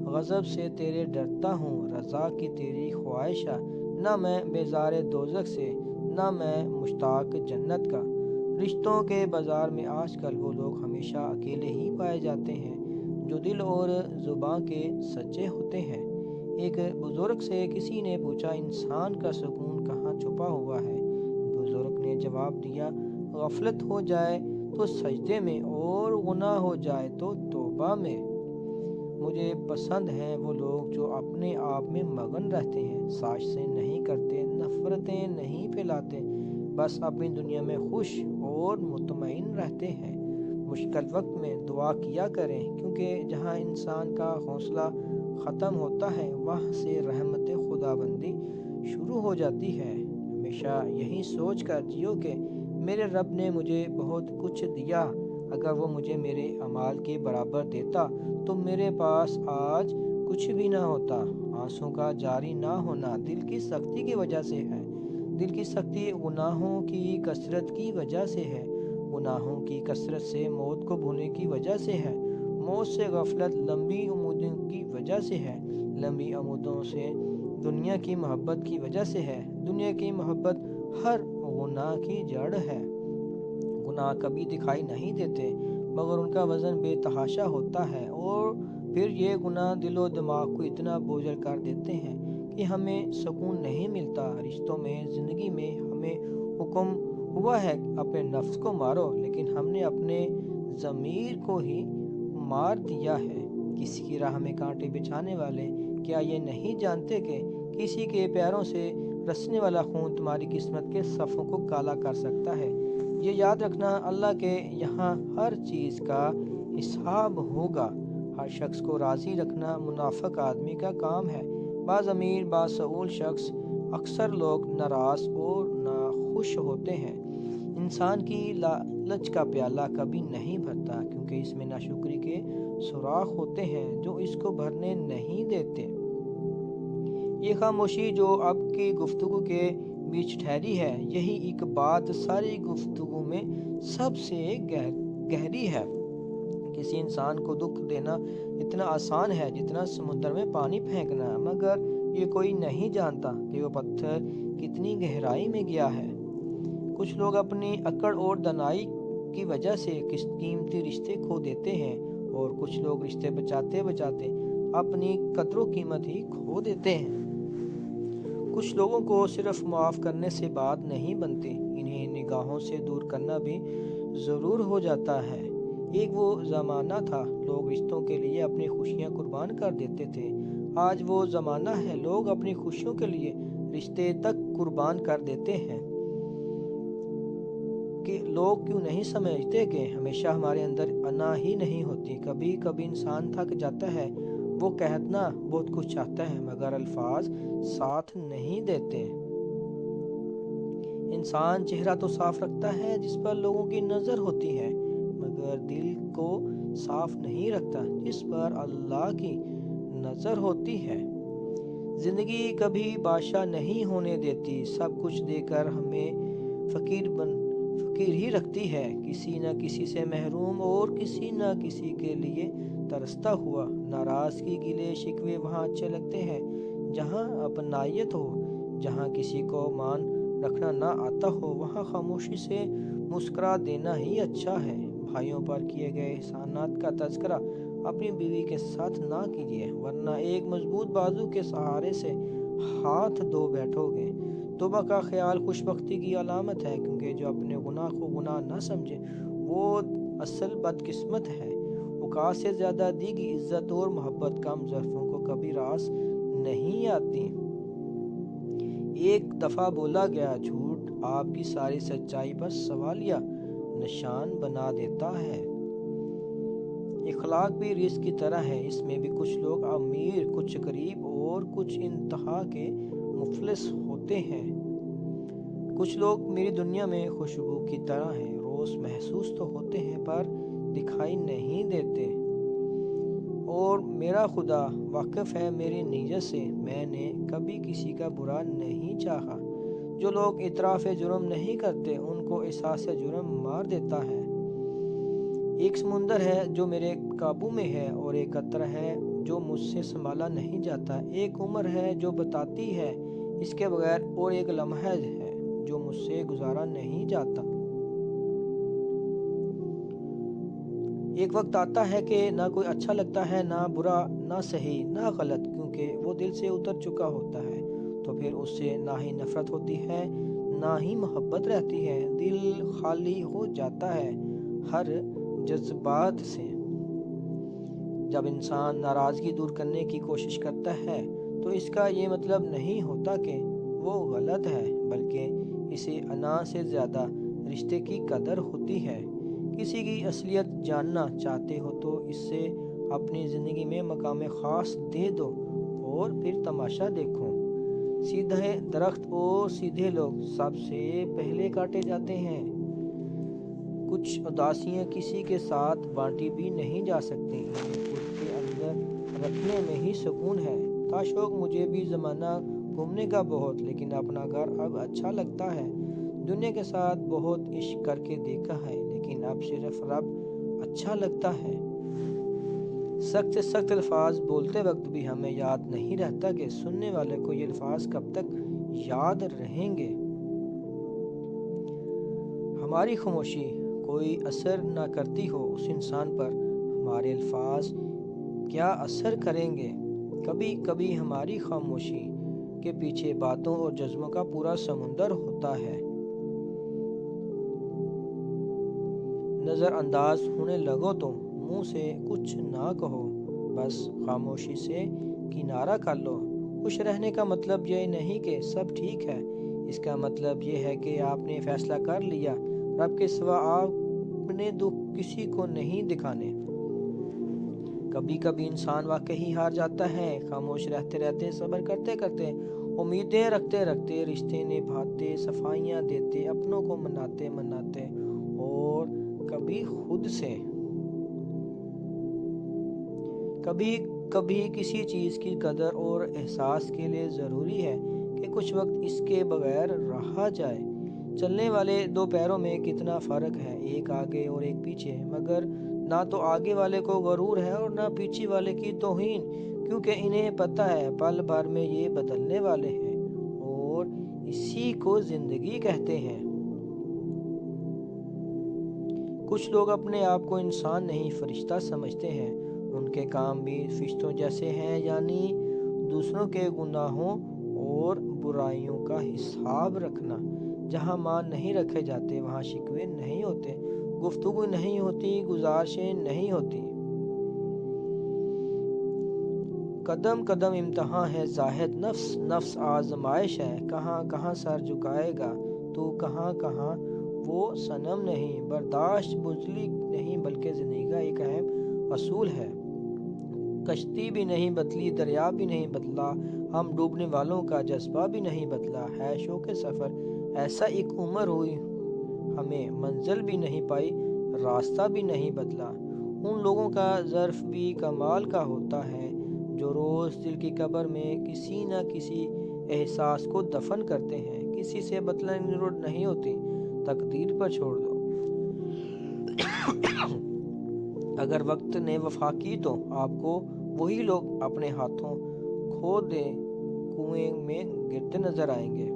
غضب سے تیرے ڈرتا ہوں، رضا کی تیری خواہشہ، نہ میں بیزار دوزخ سے، نہ میں مشتاق جنت کا۔ رشتوں کے بازار میں آج کل وہ لوگ ہمیشہ اکیلے ہی پائے جاتے ہیں جو دل اور زبان کے سچے ہوتے ہیں۔ ایک بزرگ سے کسی نے پوچھا، انسان کا سکون کہاں چھپا ہوا ہے؟ بزرگ نے جواب دیا، غفلت ہو جائے تو سجدے میں اور گناہ ہو جائے تو توبہ میں۔ مجھے پسند ہیں وہ لوگ جو اپنے آپ میں مگن رہتے ہیں، سازشیں نہیں کرتے، نفرتیں نہیں پھیلاتے، بس اپنی دنیا میں خوش اور مطمئن رہتے ہیں۔ مشکل وقت میں دعا کیا کریں، کیونکہ جہاں انسان کا حوصلہ ختم ہوتا ہے وہاں سے رحمت خداوندی شروع ہو جاتی ہے۔ ہمیشہ یہی سوچ کر جیو کہ میرے رب نے مجھے بہت کچھ دیا، اگر وہ مجھے میرے اعمال کے برابر دیتا تو میرے پاس آج کچھ بھی نہ ہوتا۔ آنسوں کا جاری نہ ہونا دل کی سختی کی وجہ سے ہے۔ دل کی سختی گناہوں کی کثرت کی وجہ سے ہے۔ گناہوں کی کثرت سے موت کو بھولنے کی وجہ سے ہے۔ موت سے غفلت لمبی امیدوں کی وجہ سے ہے۔ لمبی امیدوں سے دنیا کی محبت کی وجہ سے ہے۔ دنیا کی محبت ہر گناہ کی جڑ ہے۔ گناہ کبھی دکھائی نہیں دیتے مگر ان کا وزن بے تحاشا ہوتا ہے، اور پھر یہ گناہ دل و دماغ کو اتنا بوجھل کر دیتے ہیں کہ ہمیں سکون نہیں ملتا۔ رشتوں میں، زندگی میں ہمیں حکم ہوا ہے اپنے نفس کو مارو، لیکن ہم نے اپنے ضمیر کو ہی مار دیا ہے۔ کسی کی راہ میں کانٹے بچھانے والے کیا یہ نہیں جانتے کہ کسی کے پیروں سے رسنے والا خون تمہاری قسمت کے صفوں کو کالا کر سکتا ہے؟ یہ یاد رکھنا، اللہ کے یہاں ہر چیز کا حساب ہوگا۔ ہر شخص کو راضی رکھنا منافق آدمی کا کام ہے۔ بعض امیر باسعول شخص، اکثر لوگ ناراض اور ناخوش ہوتے ہیں۔ انسان کی لالچ کا پیالہ کبھی نہیں بھرتا، کیونکہ اس میں ناشکری کے سوراخ ہوتے ہیں جو اس کو بھرنے نہیں دیتے۔ یہ خاموشی جو اب کی گفتگو کے بیچ ٹھہری ہے، یہی ایک بات ساری گفتگو میں سب سے گہری ہے۔ کسی انسان کو دکھ دینا اتنا آسان ہے جتنا سمندر میں پانی پھینکنا، مگر یہ کوئی نہیں جانتا کہ وہ پتھر کتنی گہرائی میں گیا ہے۔ کچھ لوگ اپنی اکڑ اور دانائی کی وجہ سے قیمتی رشتے کھو دیتے ہیں، اور کچھ لوگ رشتے بچاتے بچاتے اپنی قدر و قیمت ہی کھو دیتے ہیں۔ کچھ لوگوں کو صرف معاف کرنے سے بات نہیں بنتی، انہیں نگاہوں سے دور کرنا بھی ضرور ہو جاتا ہے۔ ایک وہ زمانہ تھا لوگ رشتوں کے لیے اپنی خوشیاں قربان کر دیتے تھے۔ آج وہ زمانہ ہے لوگ اپنی خوشیوں کے لیے رشتے تک قربان کر دیتے ہیں۔ کہ لوگ کیوں نہیں سمجھتے کہ ہمیشہ ہمارے اندر انا ہی نہیں ہوتی۔ کبھی کبھی انسان تھک جاتا ہے، وہ کہنا بہت کچھ چاہتا ہے مگر الفاظ ساتھ نہیں دیتے۔ انسان چہرہ تو صاف رکھتا ہے جس پر لوگوں کی نظر ہوتی ہے، مگر دل کو صاف نہیں رکھتا جس پر اللہ کی نظر ہوتی ہے۔ زندگی کبھی بادشاہ نہیں ہونے دیتی، سب کچھ دے کر ہمیں فقیر ہی رکھتی ہے، کسی نہ کسی سے محروم اور کسی نہ کسی کے لیے ترستا ہوا۔ ناراضگی گلے شکوے وہاں اچھے لگتے ہیں جہاں اپنائیت ہو، جہاں کسی کو مان رکھنا نہ آتا ہو وہاں خاموشی سے مسکرا دینا ہی اچھا ہے۔ بھائیوں پر کیے گئے احسانات کا تذکرہ اپنی بیوی کے ساتھ نہ کیجیے، ورنہ ایک مضبوط بازو کے سہارے سے ہاتھ دھو بیٹھو گے۔ توبہ کا خیال خوش بختی کی علامت ہے، کیونکہ جو اپنے گناہ کو گناہ نہ سمجھے وہ اصل بدقسمت ہے۔ اوقات سے زیادہ دی گئی عزت اور محبت کم ظرفوں کو کبھی راس نہیں آتی۔ ایک دفعہ بولا گیا جھوٹ آپ کی ساری سچائی پر سوالیہ نشان بنا دیتا ہے۔ اخلاق بھی رزق کی طرح ہے، اس میں بھی کچھ لوگ امیر، کچھ غریب اور کچھ انتہا کے مفلس ہوتے ہیں۔ کچھ لوگ میری دنیا میں خوشبو کی طرح ہیں، روز محسوس تو ہوتے ہیں پر دکھائی نہیں دیتے، اور میرا خدا واقف ہے میری نیت سے، میں نے کبھی کسی کا برا نہیں چاہا۔ جو لوگ اعتراف جرم نہیں کرتے ان کو احساس جرم مار دیتا ہے۔ ایک سمندر ہے جو میرے قابو میں ہے، اور ایک قطرہ ہے جو مجھ سے سنبھالا نہیں جاتا۔ ایک عمر ہے جو بتاتی ہے اس کے بغیر، اور ایک لمحہ ہے جو مجھ سے گزارا نہیں جاتا۔ ایک وقت آتا ہے کہ نہ کوئی اچھا لگتا ہے، نہ برا، نہ صحیح، نہ غلط، کیونکہ وہ دل سے اتر چکا ہوتا ہے۔ تو پھر اس سے نہ ہی نفرت ہوتی ہے نہ ہی محبت رہتی ہے، دل خالی ہو جاتا ہے ہر جذبات سے۔ جب انسان ناراضگی دور کرنے کی کوشش کرتا ہے تو اس کا یہ مطلب نہیں ہوتا کہ وہ غلط ہے، بلکہ اسے انا سے زیادہ رشتے کی قدر ہوتی ہے۔ کسی کی اصلیت جاننا چاہتے ہو تو اس سے اپنی زندگی میں مقام خاص دے دو اور پھر تماشا دیکھو۔ سیدھے درخت اور سیدھے لوگ سب سے پہلے کاٹے جاتے ہیں۔ کچھ اداسیاں کسی کے ساتھ بانٹی بھی نہیں جا سکتی، انہیں خود کے اندر رکھنے میں ہی سکون ہے۔ تھا شوق مجھے بھی زمانہ گھومنے کا بہت، لیکن اپنا گھر اب اچھا لگتا ہے۔ دنیا کے ساتھ بہت عشق کر کے دیکھا ہے، لیکن اب صرف رب اچھا لگتا ہے۔ سخت سے سخت الفاظ بولتے وقت بھی ہمیں یاد نہیں رہتا کہ سننے والے کو یہ الفاظ کب تک یاد رہیں گے۔ ہماری خاموشی کوئی اثر نہ کرتی ہو اس انسان پر ہمارے الفاظ کیا اثر کریں گے؟ کبھی کبھی ہماری خاموشی کے پیچھے باتوں اور جذبوں کا پورا سمندر ہوتا ہے۔ نظر انداز ہونے لگو تو منہ سے کچھ نہ کہو، بس خاموشی سے کنارہ کر لو۔ خوش رہنے کا مطلب یہ نہیں کہ سب ٹھیک ہے، اس کا مطلب یہ ہے کہ آپ نے فیصلہ کر لیا رب کے سوا اپنے دکھ کسی کو نہیں دکھانے۔ کبھی کبھی انسان واقعی ہار جاتا ہے، خاموش رہتے رہتے، صبر کرتے کرتے، امیدیں رکھتے رکھتے، رشتے نبھاتے، صفائیاں دیتے، اپنوں کو مناتے اور کبھی خود سے۔ کبھی کبھی کسی چیز کی قدر اور احساس کے لیے ضروری ہے کہ کچھ وقت اس کے بغیر رہا جائے۔ چلنے والے دو پیروں میں کتنا فرق ہے، ایک آگے اور ایک پیچھے، مگر نہ تو آگے والے کو غرور ہے اور نہ پیچھے والے کی توہین، کیونکہ انہیں پتہ ہے پل بھر میں یہ بدلنے والے ہیں، اور اسی کو زندگی کہتے ہیں۔ کچھ لوگ اپنے آپ کو انسان نہیں فرشتہ سمجھتے ہیں، ان کے کام بھی فرشتوں جیسے ہیں، یعنی دوسروں کے گناہوں اور برائیوں کا حساب رکھنا۔ جہاں مان نہیں رکھے جاتے وہاں شکوے نہیں ہوتے، گفتگو نہیں ہوتی، گزارشیں نہیں ہوتی۔ قدم قدم امتحان ہے زاہد، نفس نفس آزمائش ہے، کہاں کہاں سر جھکائے گا تو کہاں کہاں وہ صنم نہیں۔ برداشت بزدلی نہیں بلکہ زندگی کا ایک اہم اصول ہے۔ کشتی بھی نہیں بدلی، دریا بھی نہیں بدلا، ہم ڈوبنے والوں کا جذبہ بھی نہیں بدلا ہے۔ شوق سفر ایسا ایک عمر ہوئی ہمیں منزل بھی نہیں پائی، راستہ بھی نہیں بدلا۔ ان لوگوں کا ظرف بھی کمال کا ہوتا ہے جو روز دل کی قبر میں کسی نہ کسی احساس کو دفن کرتے ہیں۔ کسی سے بتلانے کی ضرورت نہیں ہوتی، تقدیر پر چھوڑ دو۔ اگر وقت نے وفا کی تو آپ کو وہی لوگ اپنے ہاتھوں کھودے کنویں میں گرتے نظر آئیں گے۔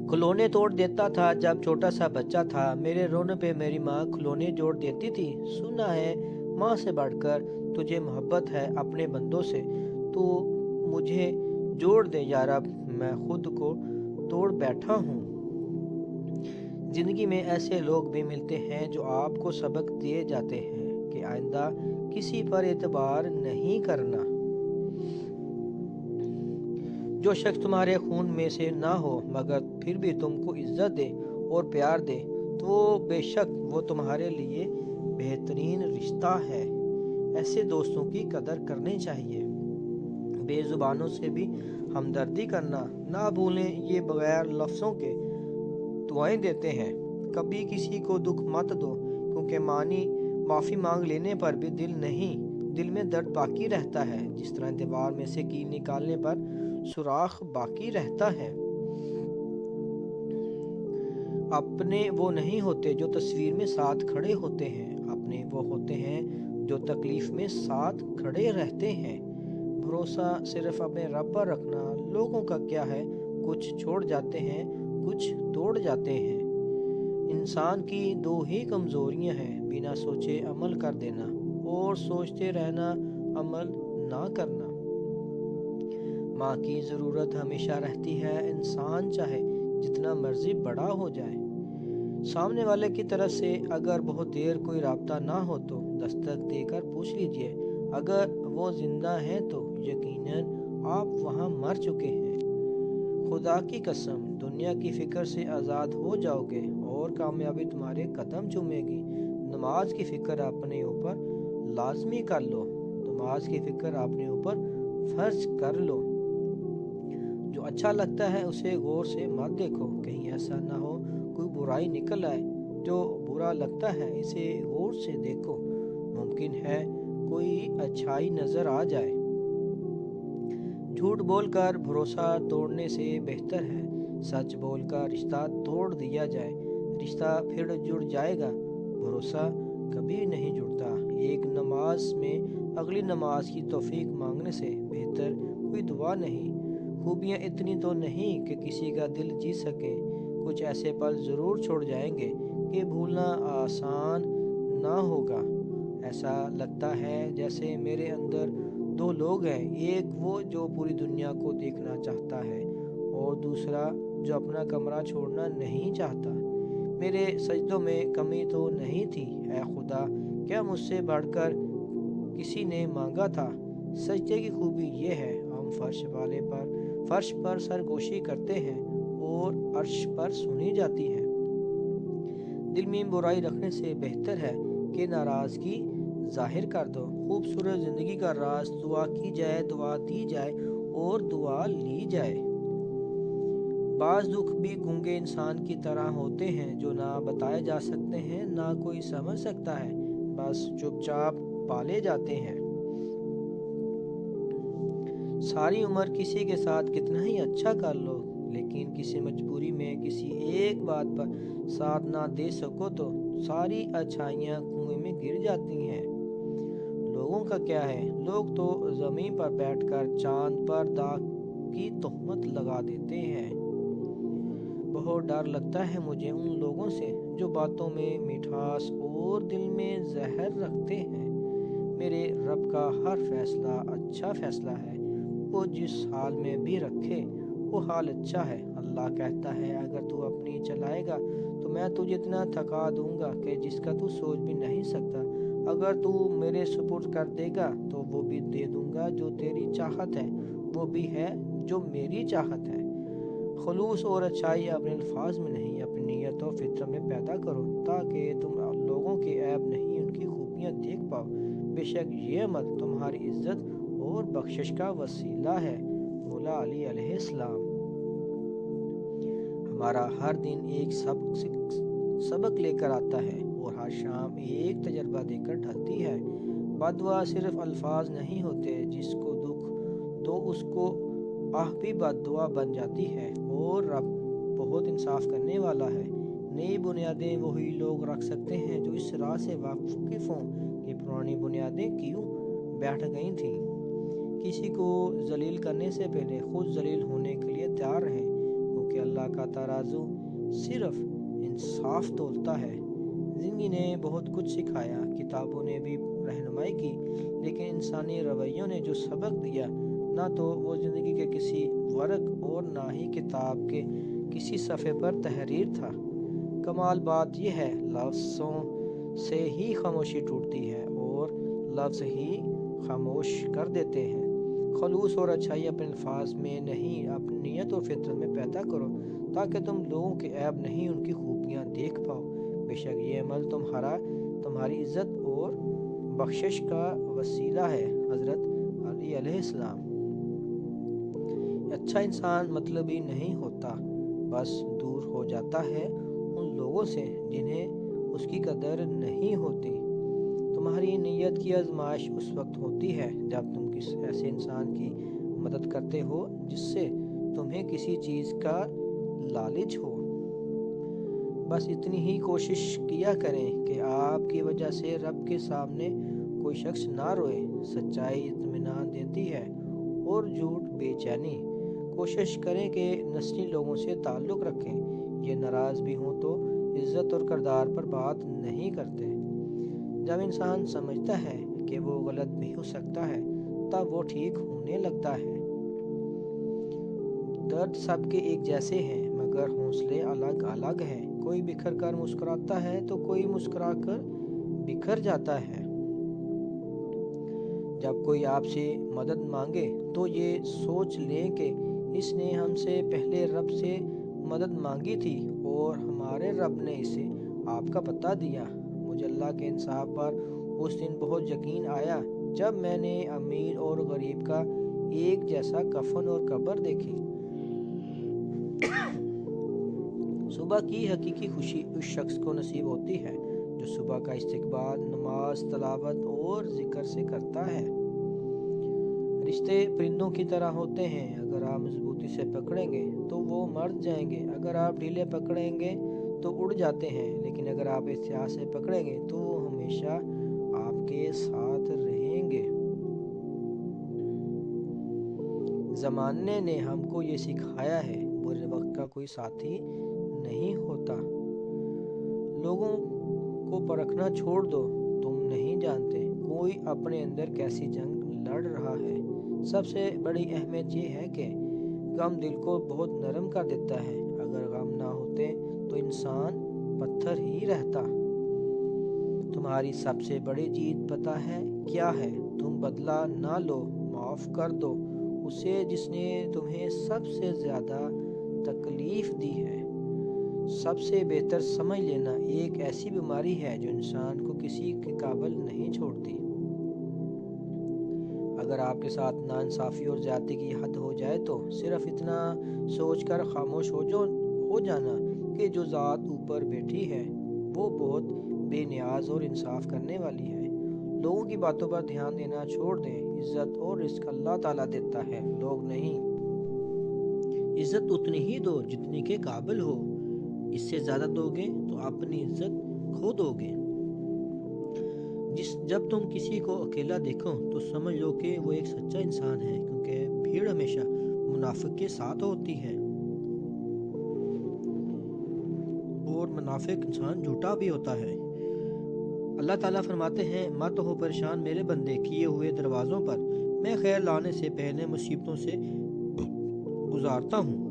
کھلونے توڑ دیتا تھا جب چھوٹا سا بچہ تھا، میرے رونے پہ میری ماں کھلونے جوڑ دیتی تھی۔ سنا ہے ماں سے بڑھ کر تجھے محبت ہے اپنے بندوں سے، تو مجھے جوڑ دے یا رب، میں خود کو توڑ بیٹھا ہوں۔ زندگی میں ایسے لوگ بھی ملتے ہیں جو آپ کو سبق دیے جاتے ہیں کہ آئندہ کسی پر اعتبار نہیں کرنا۔ جو شخص تمہارے خون میں سے نہ ہو مگر پھر بھی تم کو عزت دے اور پیار دے تو بے شک وہ تمہارے لیے بہترین رشتہ ہے۔ ایسے دوستوں کی قدر کرنی چاہیے۔ بے زبانوں سے بھی ہمدردی کرنا نہ بھولیں، یہ بغیر لفظوں کے دعائیں دیتے ہیں۔ کبھی کسی کو دکھ مت دو، کیونکہ معافی مانگ لینے پر بھی دل میں درد باقی رہتا ہے، جس طرح دیوار میں سے کیل نکالنے پر سوراخ باقی رہتا ہے۔ اپنے وہ نہیں ہوتے جو تصویر میں ساتھ کھڑے ہوتے ہیں، اپنے وہ ہوتے ہیں جو تکلیف میں ساتھ کھڑے رہتے ہیں۔ بھروسہ صرف اپنے رب پر رکھنا۔ لوگوں کا کیا ہے، کچھ چھوڑ جاتے ہیں، کچھ توڑ جاتے ہیں۔ انسان کی دو ہی کمزوریاں ہیں، بنا سوچے عمل کر دینا اور سوچتے رہنا عمل نہ کرنا۔ ماں کی ضرورت ہمیشہ رہتی ہے، انسان چاہے جتنا مرضی بڑا ہو جائے۔ سامنے والے کی طرف سے اگر بہت دیر کوئی رابطہ نہ ہو تو دستک دے کر پوچھ لیجئے، اگر وہ زندہ ہیں تو یقیناً آپ وہاں مر چکے ہیں۔ خدا کی قسم، دنیا کی فکر سے آزاد ہو جاؤ گے اور کامیابی تمہارے قدم چومے گی۔ نماز کی فکر اپنے اوپر لازمی کر لو، نماز کی فکر اپنے اوپر فرض کر لو۔ جو اچھا لگتا ہے اسے غور سے مت دیکھو، کہیں ایسا نہ ہو کوئی برائی نکل آئے۔ جو برا لگتا ہے اسے غور سے دیکھو، ممکن ہے کوئی اچھائی نظر آ جائے۔ جھوٹ بول کر بھروسہ توڑنے سے بہتر ہے سچ بول کر رشتہ توڑ دیا جائے۔ رشتہ پھر جڑ جائے گا، بھروسہ کبھی نہیں جڑتا۔ ایک نماز میں اگلی نماز کی توفیق مانگنے سے بہتر کوئی دعا نہیں۔ خوبیاں اتنی تو نہیں کہ کسی کا دل جیت سکیں، کچھ ایسے پل ضرور چھوڑ جائیں گے کہ بھولنا آسان نہ ہوگا۔ ایسا لگتا ہے جیسے میرے اندر دو لوگ ہیں، ایک وہ جو پوری دنیا کو دیکھنا چاہتا ہے اور دوسرا جو اپنا کمرہ چھوڑنا نہیں چاہتا۔ میرے سجدوں میں کمی تو نہیں تھی، اے خدا، کیا مجھ سے بڑھ کر کسی نے مانگا تھا؟ سجدے کی خوبی یہ ہے، ہم فرش پر سرگوشی کرتے ہیں اور عرش پر سنی جاتی ہے۔ دل میں برائی رکھنے سے بہتر ہے کہ ناراضگی ظاہر کر دو۔ خوبصورت زندگی کا راز دعا کی جائے، دعا دی جائے اور دعا لی جائے۔ بعض دکھ بھی گونگے انسان کی طرح ہوتے ہیں جو نہ بتائے جا سکتے ہیں، نہ کوئی سمجھ سکتا ہے، بس چپ چاپ پالے جاتے ہیں۔ ساری عمر کسی کے ساتھ کتنا ہی اچھا کر لو، لیکن کسی مجبوری میں کسی ایک بات پر ساتھ نہ دے سکو تو ساری اچھائیاں کنویں میں گر جاتی ہیں۔ لوگوں کا کیا ہے، لوگ تو زمین پر بیٹھ کر چاند پر داغ کی تہمت لگا دیتے ہیں۔ بہت ڈر لگتا ہے مجھے ان لوگوں سے جو باتوں میں مٹھاس اور دل میں زہر رکھتے ہیں۔ میرے رب کا ہر فیصلہ اچھا فیصلہ ہے، وہ جس حال میں بھی رکھے وہ حال اچھا ہے۔ اللہ کہتا ہے، اگر تو اپنی چلائے گا تو میں تجھے اتنا تھکا دوں گا کہ جس کا تو سوچ بھی نہیں سکتا۔ اگر تو میرے سپرد کر دے گا تو وہ بھی دے دوں گا جو تیری چاہت ہے، وہ بھی ہے جو میری چاہت ہے۔ خلوص اور اچھائی اپنے الفاظ میں نہیں، اپنی نیت و فطرت میں پیدا کرو تاکہ تم لوگوں کے عیب نہیں ان کی خوبیاں دیکھ پاؤ۔ بے شک یہ عمل تمہاری عزت اور بخشش کا وسیلہ ہے۔ مولا علی علیہ السلام۔ ہمارا ہر دن ایک سبق لے کر آتا ہے اور ہر شام ایک تجربہ دے کر ڈھلتی ہے۔ بددعا صرف الفاظ نہیں ہوتے، جس کو دکھ دو اس کو آہ بھی بد دعا بن جاتی ہے اور رب بہت انصاف کرنے والا ہے۔ نئی بنیادیں وہی لوگ رکھ سکتے ہیں جو اس راہ سے واقف ہوں کہ پرانی بنیادیں کیوں بیٹھ گئی تھیں۔ کسی کو ذلیل کرنے سے پہلے خود ذلیل ہونے کے لیے تیار رہیں، کیونکہ اللہ کا ترازو صرف انصاف تولتا ہے۔ زندگی نے بہت کچھ سکھایا، کتابوں نے بھی رہنمائی کی، لیکن انسانی رویوں نے جو سبق دیا، نہ تو وہ زندگی کے کسی ورق اور نہ ہی کتاب کے کسی صفحے پر تحریر تھا۔ کمال بات یہ ہے، لفظوں سے ہی خاموشی ٹوٹتی ہے اور لفظ ہی خاموش کر دیتے ہیں۔ خلوص اور اچھائی اپنے الفاظ میں نہیں، اپنی نیت اور فطرت میں پیدا کرو، تاکہ تم لوگوں کے عیب نہیں ان کی خوبیاں دیکھ پاؤ۔ بے شک یہ عمل تمہاری عزت اور بخشش کا وسیلہ ہے۔ حضرت علی علیہ السلام۔ اچھا انسان مطلبی نہیں ہوتا، بس دور ہو جاتا ہے ان لوگوں سے جنہیں اس کی قدر نہیں ہوتی۔ تمہاری نیت کی آزمائش اس وقت ہوتی ہے جب تم کسی ایسے انسان کی مدد کرتے ہو جس سے تمہیں کسی چیز کا لالچ ہو۔ بس اتنی ہی کوشش کیا کریں کہ آپ کی وجہ سے رب کے سامنے کوئی شخص نہ روئے۔ سچائی اطمینان دیتی ہے اور جھوٹ بے چینی۔ کوشش کریں کہ نسلی لوگوں سے تعلق رکھیں، یہ ناراض بھی ہوں تو عزت اور کردار پر بات نہیں کرتے۔ جب انسان سمجھتا ہے کہ وہ غلط بھی ہو سکتا ہے، تب وہ ٹھیک ہونے لگتا ہے۔ درد سب کے ایک جیسے ہیں، مگر حوصلے الگ الگ ہیں۔ کوئی بکھر کر مسکراتا ہے تو کوئی مسکرا کر بکھر جاتا ہے۔ جب کوئی آپ سے مدد مانگے تو یہ سوچ لیں کہ اس نے ہم سے پہلے رب سے مدد مانگی تھی اور ہمارے رب نے اسے آپ کا پتہ دیا۔ مجھے اللہ کے انصاف پر اس دن بہت یقین آیا جب میں نے امیر اور غریب کا ایک جیسا کفن اور قبر دیکھی۔ صبح کی حقیقی خوشی اس شخص کو نصیب ہوتی ہے جو صبح کا استقبال نماز، تلاوت اور ذکر سے کرتا ہے۔ رشتے پرندوں کی طرح ہوتے ہیں، اگر آپ مضبوطی سے پکڑیں گے تو وہ مر جائیں گے، اگر آپ ڈھیلے پکڑیں گے تو اڑ جاتے ہیں، لیکن اگر آپ احتیاط سے پکڑیں گے تو وہ ہمیشہ آپ کے ساتھ رہیں گے۔ زمانے نے ہم کو یہ سکھایا ہے، برے وقت کا کوئی ساتھی نہیں ہوتا۔ لوگوں کو پرکھنا چھوڑ دو، تم نہیں جانتے کوئی اپنے اندر کیسی جنگ لڑ رہا ہے۔ سب سے بڑی اہمیت یہ ہے کہ غم دل کو بہت نرم کر دیتا ہے۔ اگر غم نہ ہوتے تو انسان پتھر ہی رہتا۔ تمہاری سب سے بڑی جیت پتہ ہے کیا ہے؟ تم بدلہ نہ لو، معاف کر دو اسے جس نے تمہیں سب سے زیادہ تکلیف دی ہے۔ سب سے بہتر سمجھ لینا ایک ایسی بیماری ہے جو انسان کو کسی کے قابل نہیں چھوڑتی۔ اگر آپ کے ساتھ ناانصافی اور زیادتی کی حد ہو جائے تو صرف اتنا سوچ کر خاموش ہو جانا کہ جو ذات اوپر بیٹھی ہے وہ بہت بے نیاز اور انصاف کرنے والی ہے۔ لوگوں کی باتوں پر دھیان دینا چھوڑ دیں، عزت اور رزق اللہ تعالیٰ دیتا ہے، لوگ نہیں۔ عزت اتنی ہی دو جتنی کے قابل ہو، اس سے زیادہ دو گے تو اپنی عزت کھو دو گے۔ جب تم کسی کو اکیلا دیکھو تو سمجھ لو کہ وہ ایک سچا انسان ہے، کیونکہ بھیڑ ہمیشہ منافق کے ساتھ ہوتی ہے اور منافق انسان جھوٹا بھی ہوتا ہے۔ اللہ تعالیٰ فرماتے ہیں، مت ہو پریشان میرے بندے کیے ہوئے دروازوں پر، میں خیر لانے سے پہلے مصیبتوں سے گزارتا ہوں۔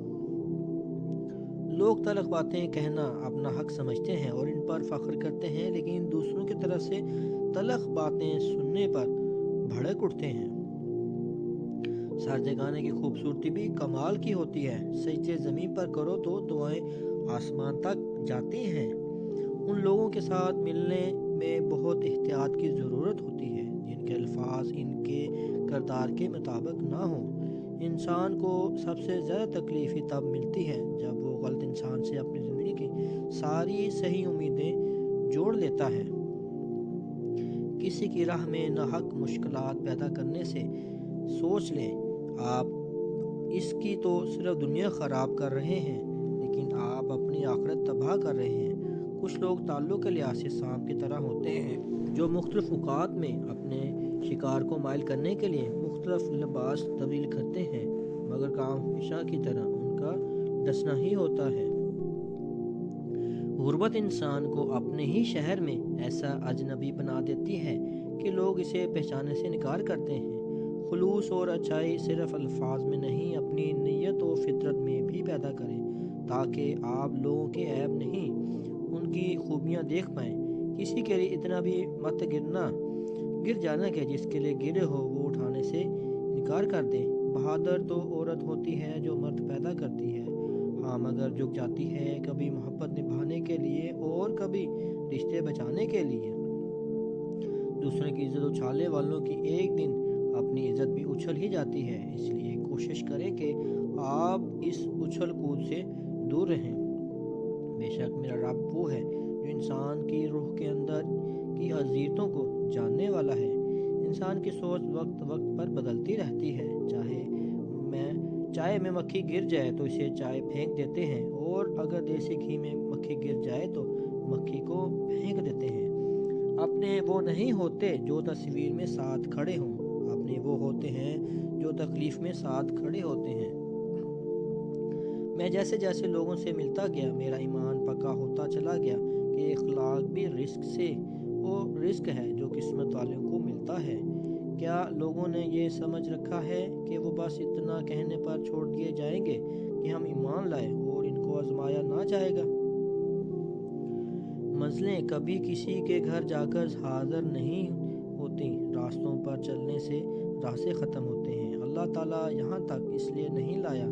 لوگ تلخ باتیں کہنا اپنا حق سمجھتے ہیں اور ان پر فخر کرتے ہیں، لیکن دوسروں کی طرف سے تلخ باتیں سننے پر بھڑک اٹھتے ہیں۔ سرزگانے کی خوبصورتی بھی کمال کی ہوتی ہے، سجدے زمین پر کرو تو دعائیں آسمان تک جاتی ہیں۔ ان لوگوں کے ساتھ ملنے میں بہت احتیاط کی ضرورت ہوتی ہے جن کے الفاظ ان کے کردار کے مطابق نہ ہوں۔ انسان کو سب سے زیادہ تکلیف ہی تب ملتی ہے جب وہ غلط انسان سے اپنی زندگی کی ساری صحیح امیدیں جوڑ لیتا ہے۔ کسی کی راہ میں ناحق مشکلات پیدا کرنے سے سوچ لیں، آپ اس کی تو صرف دنیا خراب کر رہے ہیں، لیکن آپ اپنی آخرت تباہ کر رہے ہیں۔ کچھ لوگ تعلق کے لحاظ سے سانپ کی طرح ہوتے ہیں جو مختلف اوقات میں اپنے شکار کو مائل کرنے کے لیے مختلف لباس تبدیل کرتے ہیں، مگر کام ہمیشہ کی طرح ان کا ڈسنا ہی ہوتا ہے۔ غربت انسان کو اپنے ہی شہر میں ایسا اجنبی بنا دیتی ہے کہ لوگ اسے پہچاننے سے انکار کرتے ہیں۔ خلوص اور اچھائی صرف الفاظ میں نہیں، اپنی نیت و فطرت میں بھی پیدا کریں، تاکہ آپ لوگوں کے عیب نہیں، ان کی خوبیاں دیکھ پائیں۔ کسی کے لیے اتنا بھی مت گر جانا کہ جس کے لیے گرے ہو وہ اٹھانے سے انکار کر دے۔ بہادر تو عورت ہوتی ہے جو مرد پیدا کرتی ہے، ہاں مگر جھک جاتی ہے، کبھی محبت نبھانے کے لیے اور کبھی رشتے بچانے کے لیے۔ دوسروں کی عزت اچھالنے والوں کی ایک دن اپنی عزت بھی اچھل ہی جاتی ہے، اس لیے کوشش کریں کہ آپ اس اچھل کود سے دور رہیں۔ بے شک میرا رب وہ ہے جو انسان کی روح کے اندر کی اذیتوں کو جاننے والا ہے۔ انسان کی سوچ وقت وقت پر بدلتی رہتی ہے، چائے میں مکھی گر جائے تو اسے چائے پھینک دیتے ہیں، اور اگر دیسی گھی میں مکھی گر جائے تو مکھی کو پھینک دیتے ہیں۔ اپنے وہ نہیں ہوتے جو تصویر میں ساتھ کھڑے ہوں، اپنے وہ ہوتے ہیں جو تکلیف میں ساتھ کھڑے ہوتے ہیں۔ میں جیسے جیسے لوگوں سے ملتا گیا میرا ایمان پکا ہوتا چلا گیا کہ اخلاق بھی رزق ہے جو قسمت والوں کو ملتا ہے۔ کیا لوگوں نے یہ سمجھ رکھا ہے کہ وہ بس اتنا کہنے پر چھوڑ دیے جائیں گے کہ ہم ایمان لائے اور ان کو آزمایا نہ جائے گا؟ منزلیں کبھی کسی کے گھر جا کر حاضر نہیں ہوتی، راستوں پر چلنے سے راستے ختم ہوتے ہیں۔ اللہ تعالیٰ یہاں تک اس لیے نہیں لایا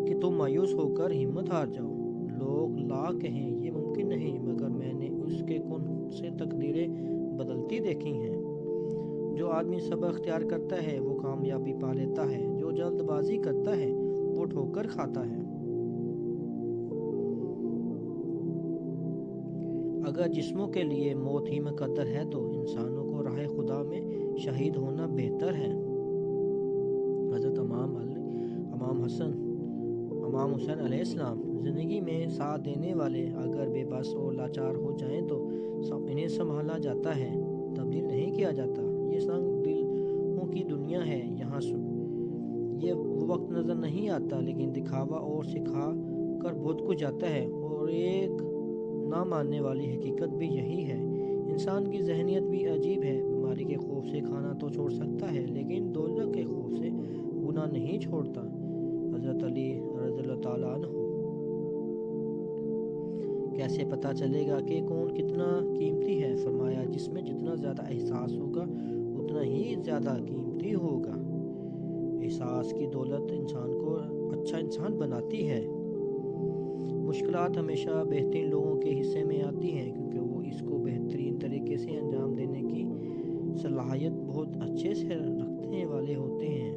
کہ تم مایوس ہو کر ہمت ہار جاؤ۔ لوگ لاکھ کہیں یہ ممکن نہیں، مگر میں نے اس کے کن سے تقدیریں بدلتی دیکھی ہیں۔ جو آدمی صبر اختیار کرتا ہے وہ کامیابی پا لیتا ہے، جو جلد بازی کرتا ہے وہ ٹھوکر کھاتا ہے۔ اگر جسموں کے لیے موت ہی مقدر ہے تو انسانوں کو راہ خدا میں شہید ہونا بہتر ہے۔ حضرت امام حسین علیہ السلام زندگی میں ساتھ دینے والے اگر بے بس اور لاچار ہو جائیں تو انہیں سنبھالا جاتا ہے، تبدیل نہیں کیا جاتا۔ یہ سنگ دلوں کی دنیا ہے، یہاں یہ وہ وقت نظر نہیں آتا، لیکن دکھاوا اور سکھا کر بہت کچھ جاتا ہے، اور ایک نہ ماننے والی حقیقت بھی یہی ہے۔ انسان کی ذہنیت بھی عجیب ہے، بیماری کے خوف سے کھانا تو چھوڑ سکتا ہے لیکن دوزخ کے خوف سے گناہ نہیں چھوڑتا۔ حضرت علی رضی اللہ تعالیٰ عنہ: کیسے پتہ چلے گا کہ کون کتنا قیمتی ہے؟ فرمایا جس میں جتنا زیادہ احساس ہوگا اتنا ہی زیادہ قیمتی ہوگا۔ احساس کی دولت انسان کو اچھا انسان بناتی ہے۔ مشکلات ہمیشہ بہترین لوگوں کے حصے میں آتی ہیں کیونکہ وہ اس کو بہترین طریقے سے انجام دینے کی صلاحیت بہت اچھے سے رکھنے والے ہوتے ہیں۔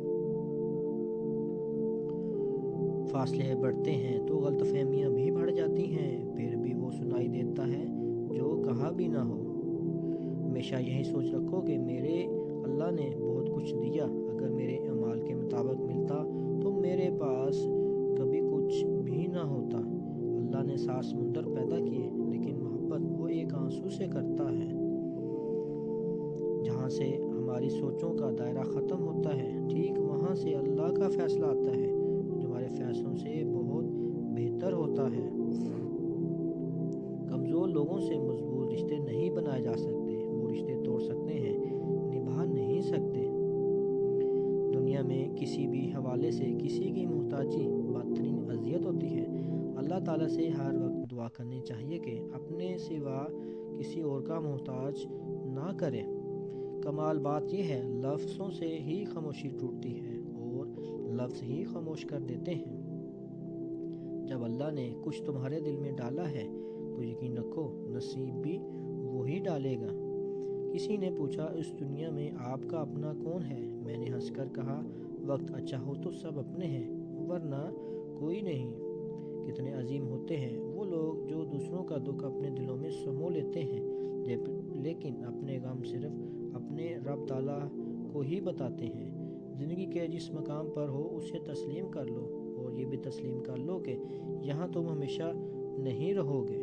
فاصلے بڑھتے ہیں تو غلط فہمیاں بھی بڑھ جاتی ہیں، پھر بھی وہ سنائی دیتا ہے جو کہا بھی نہ ہو۔ ہمیشہ یہی سوچ رکھو کہ میرے اللہ نے بہت کچھ دیا، اگر میرے اعمال کے مطابق ملتا تو میرے پاس کبھی کچھ بھی نہ ہوتا۔ اللہ نے 7 سمندر پیدا کیے، لیکن محبت وہ ایک آنسو سے کرتا ہے۔ جہاں سے ہماری سوچوں کا دائرہ ختم ہوتا ہے، ٹھیک وہاں سے اللہ کا فیصلہ آتا ہے جو ہمارے فیصلوں سے بہت بہتر ہوتا ہے۔ کمزور لوگوں سے مضبوط رشتے نہیں بنائے جا سکتے، وہ رشتے توڑ سکتے ہیں، نبھا نہیں سکتے۔ دنیا میں کسی بھی حوالے سے کسی کی محتاجی بدترین اذیت ہوتی ہے۔ اللہ تعالیٰ سے ہر وقت دعا کرنی چاہیے کہ اپنے سوا کسی اور کا محتاج نہ کرے۔ کمال بات یہ ہے، لفظوں سے ہی خاموشی ٹوٹتی ہے اور لفظ ہی خاموش کر دیتے ہیں۔ جب اللہ نے کچھ تمہارے دل میں ڈالا ہے تو یقین رکھو نصیب بھی وہی ڈالے گا۔ کسی نے پوچھا اس دنیا میں آپ کا اپنا کون ہے؟ میں نے ہنس کر کہا وقت اچھا ہو تو سب اپنے ہیں، ورنہ کوئی نہیں۔ کتنے عظیم ہوتے ہیں وہ لوگ جو دوسروں کا دکھ اپنے دلوں میں سمو لیتے ہیں، لیکن اپنے غم صرف اپنے رب تعالیٰ کو ہی بتاتے ہیں۔ زندگی کے جس مقام پر ہو اسے تسلیم کر لو، اور یہ بھی تسلیم کر لو کہ یہاں تم ہمیشہ نہیں رہو گے۔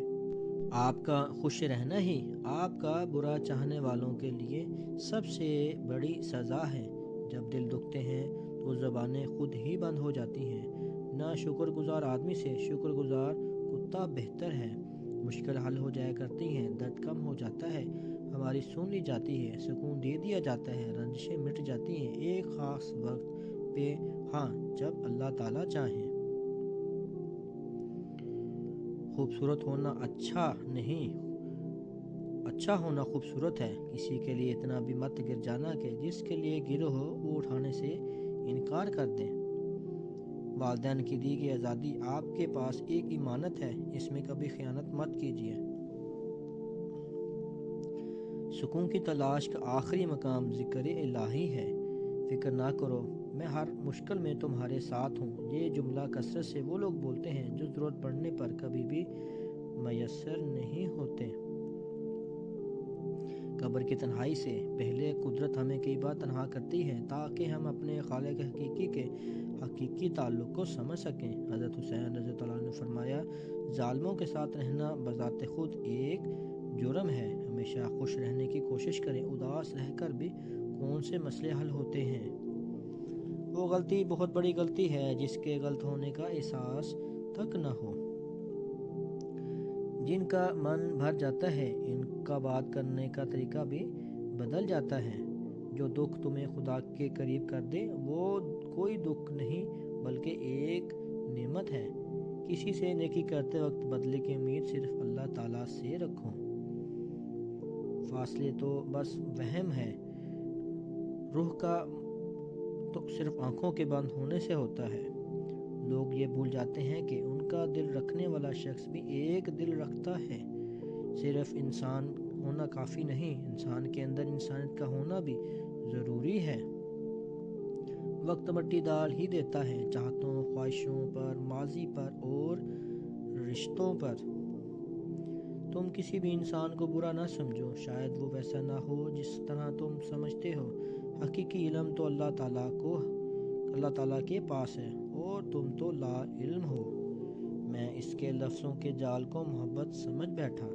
آپ کا خوش رہنا ہی آپ کا برا چاہنے والوں کے لیے سب سے بڑی سزا ہے۔ جب دل دکھتے ہیں تو زبانیں خود ہی بند ہو جاتی ہیں۔ نہ شکر گزار آدمی سے شکر گزار کتا بہتر ہے۔ مشکل حل ہو جایا کرتی ہیں، درد کم ہو جاتا ہے، ہماری سن لی جاتی ہے، سکون دے دیا جاتا ہے، رنجشیں مٹ جاتی ہیں ایک خاص وقت پہ، ہاں جب اللہ تعالیٰ چاہیں۔ خوبصورت ہونا اچھا نہیں، اچھا ہونا خوبصورت ہے۔ کسی کے لیے اتنا بھی مت گر جانا کہ جس کے لیے گرو ہو وہ اٹھانے سے انکار کر دیں۔ والدین کی دی گئی آزادی آپ کے پاس ایک امانت ہے، اس میں کبھی خیانت مت کیجیے۔ سکون کی تلاش کا آخری مقام ذکر الہی ہے۔ فکر نہ کرو، میں ہر مشکل میں تمہارے ساتھ ہوں۔ یہ جملہ کثرت سے وہ لوگ بولتے ہیں جو ضرورت پڑنے پر کبھی بھی میسر نہیں ہوتے۔ قبر کی تنہائی سے پہلے قدرت ہمیں کئی بار تنہا کرتی ہے تاکہ ہم اپنے خالق حقیقی کے حقیقی تعلق کو سمجھ سکیں۔ حضرت حسین رضی اللہ عنہ نے فرمایا، ظالموں کے ساتھ رہنا بذات خود ایک جرم ہے۔ ہمیشہ خوش رہنے کی کوشش کریں، اداس رہ کر بھی کون سے مسئلے حل ہوتے ہیں۔ وہ غلطی بہت بڑی غلطی ہے جس کے غلط ہونے کا احساس تک نہ ہو۔ جن کا من بھر جاتا ہے ان کا بات کرنے کا طریقہ بھی بدل جاتا ہے۔ جو دکھ تمہیں خدا کے قریب کر دے وہ کوئی دکھ نہیں بلکہ ایک نعمت ہے۔ کسی سے نیکی کرتے وقت بدلے کی امید صرف اللہ تعالیٰ سے رکھو۔ فاصلے تو بس وہم ہے، روح کا تو صرف آنکھوں کے بند ہونے سے ہوتا ہے۔ لوگ یہ بھول جاتے ہیں کہ ان کا دل رکھنے والا شخص بھی ایک دل رکھتا ہے۔ صرف انسان ہونا کافی نہیں، انسان کے اندر انسانیت کا ہونا بھی ضروری ہے۔ وقت مٹی ڈال ہی دیتا ہے، چاہتوں، خواہشوں پر، ماضی پر اور رشتوں پر۔ تم کسی بھی انسان کو برا نہ سمجھو، شاید وہ ویسا نہ ہو جس طرح تم سمجھتے ہو۔ حقیقی علم تو اللہ تعالیٰ کے پاس ہے اور تم تو لا علم ہو۔ میں اس کے لفظوں کے جال کو محبت سمجھ بیٹھا۔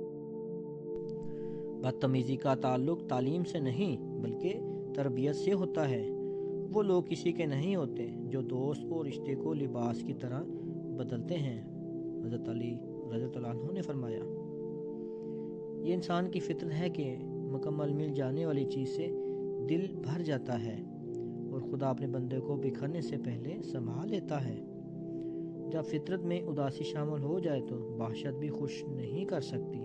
بدتمیزی کا تعلق تعلیم سے نہیں بلکہ تربیت سے ہوتا ہے۔ وہ لوگ کسی کے نہیں ہوتے جو دوست اور رشتے کو لباس کی طرح بدلتے ہیں۔ حضرت علی رضی اللہ عنہ نے فرمایا، یہ انسان کی فطرت ہے کہ مکمل مل جانے والی چیز سے دل بھر جاتا ہے، اور خدا اپنے بندے کو بکھرنے سے پہلے سنبھال لیتا ہے۔ جب فطرت میں اداسی شامل ہو جائے تو وحشت بھی خوش نہیں کر سکتی۔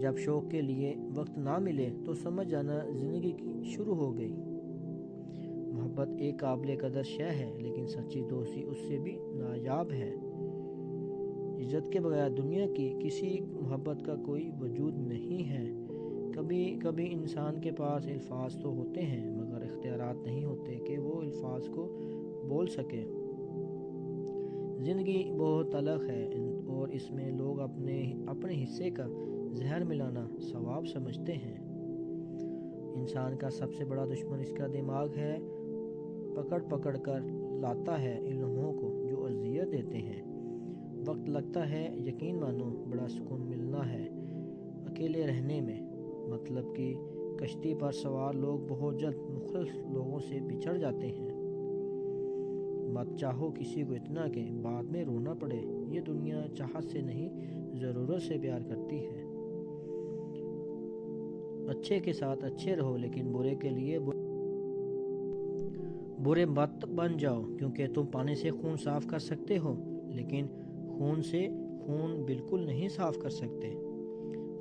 جب شوق کے لیے وقت نہ ملے تو سمجھ جانا زندگی کی شروع ہو گئی۔ محبت ایک قابل قدر شے ہے لیکن سچی دوستی اس سے بھی نایاب ہے۔ عزت کے بغیر دنیا کی کسی محبت کا کوئی وجود نہیں ہے۔ کبھی کبھی انسان کے پاس الفاظ تو ہوتے ہیں مگر اختیارات نہیں ہوتے کہ وہ الفاظ کو بول سکے۔ زندگی بہت تلخ ہے اور اس میں لوگ اپنے حصے کا زہر ملانا ثواب سمجھتے ہیں۔ انسان کا سب سے بڑا دشمن اس کا دماغ ہے، پکڑ پکڑ کر لاتا ہے ان لمحوں کو جو اذیت دیتے ہیں۔ وقت لگتا ہے، یقین مانو بڑا سکون ملنا ہے اکیلے رہنے میں۔ مطلب کہ کشتی پر سوار لوگ بہت جلد مخلص لوگوں سے بچھڑ جاتے ہیں۔ مت چاہو کسی کو اتنا کہ بعد میں رونا پڑے۔ یہ دنیا چاہت سے نہیں ضرورت سے پیار کرتی ہے۔ اچھے کے ساتھ اچھے رہو لیکن برے کے لیے برے مت بن جاؤ، کیونکہ تم پانی سے خون صاف کر سکتے ہو لیکن خون سے خون بالکل نہیں صاف کر سکتے۔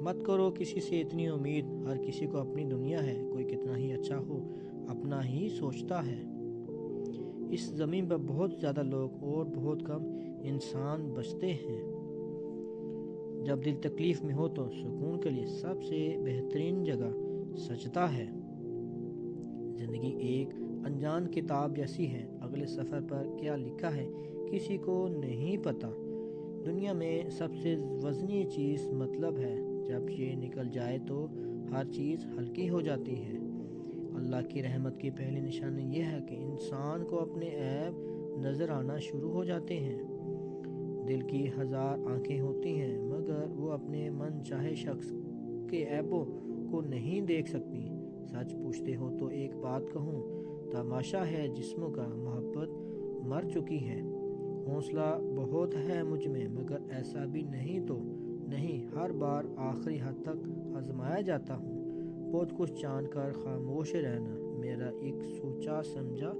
مت کرو کسی سے اتنی امید، ہر کسی کو اپنی دنیا ہے، کوئی کتنا ہی اچھا ہو اپنا ہی سوچتا ہے۔ اس زمین پر بہت زیادہ لوگ اور بہت کم انسان بچتے ہیں۔ جب دل تکلیف میں ہو تو سکون کے لیے سب سے بہترین جگہ سجدہ ہے۔ زندگی ایک انجان کتاب جیسی ہے، اگلے صفحے پر کیا لکھا ہے کسی کو نہیں پتہ۔ دنیا میں سب سے وزنی چیز مطلب ہے، جب یہ نکل جائے تو ہر چیز ہلکی ہو جاتی ہے۔ اللہ کی رحمت کی پہلی نشانی یہ ہے کہ انسان کو اپنے عیب نظر آنا شروع ہو جاتے ہیں۔ دل کی ہزار آنکھیں ہوتی ہیں مگر وہ اپنے من چاہے شخص کے عیبوں کو نہیں دیکھ سکتی۔ سچ پوچھتے ہو تو ایک بات کہوں، تماشا ہے جسموں کا، محبت مر چکی ہے۔ حوصلہ بہت ہے مجھ میں مگر ایسا بھی نہیں تو نہیں، ہر بار آخری حد تک آزمایا جاتا ہوں۔ بہت کچھ جان کر خاموش رہنا میرا ایک سوچا سمجھا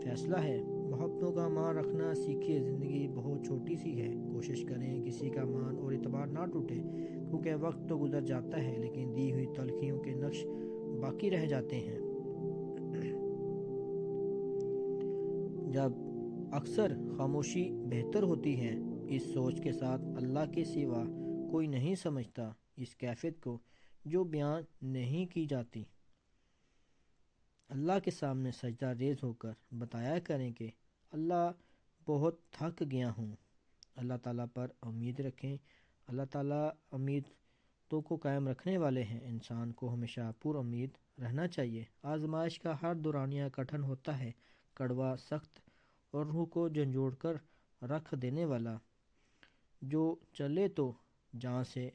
فیصلہ ہے۔ محبتوں کا مان رکھنا سیکھیے، زندگی بہت چھوٹی سی ہے، کوشش کریں کسی کا مان اور اعتبار نہ ٹوٹے، کیونکہ وقت تو گزر جاتا ہے لیکن دی ہوئی تلخیوں کے نقش باقی رہ جاتے ہیں۔ جب اکثر خاموشی بہتر ہوتی ہے، اس سوچ کے ساتھ اللہ کے سوا کوئی نہیں سمجھتا اس کیفیت کو جو بیان نہیں کی جاتی۔ اللہ کے سامنے سجدہ ریز ہو کر بتایا کریں کہ اللہ بہت تھک گیا ہوں۔ اللہ تعالیٰ پر امید رکھیں، اللہ تعالیٰ امیدوں کو قائم رکھنے والے ہیں۔ انسان کو ہمیشہ پر امید رہنا چاہیے۔ آزمائش کا ہر دورانیہ کٹھن ہوتا ہے، کڑوا، سخت اور روح کو جھنجھوڑ کر رکھ دینے والا۔ جو چلے تو جہاں سے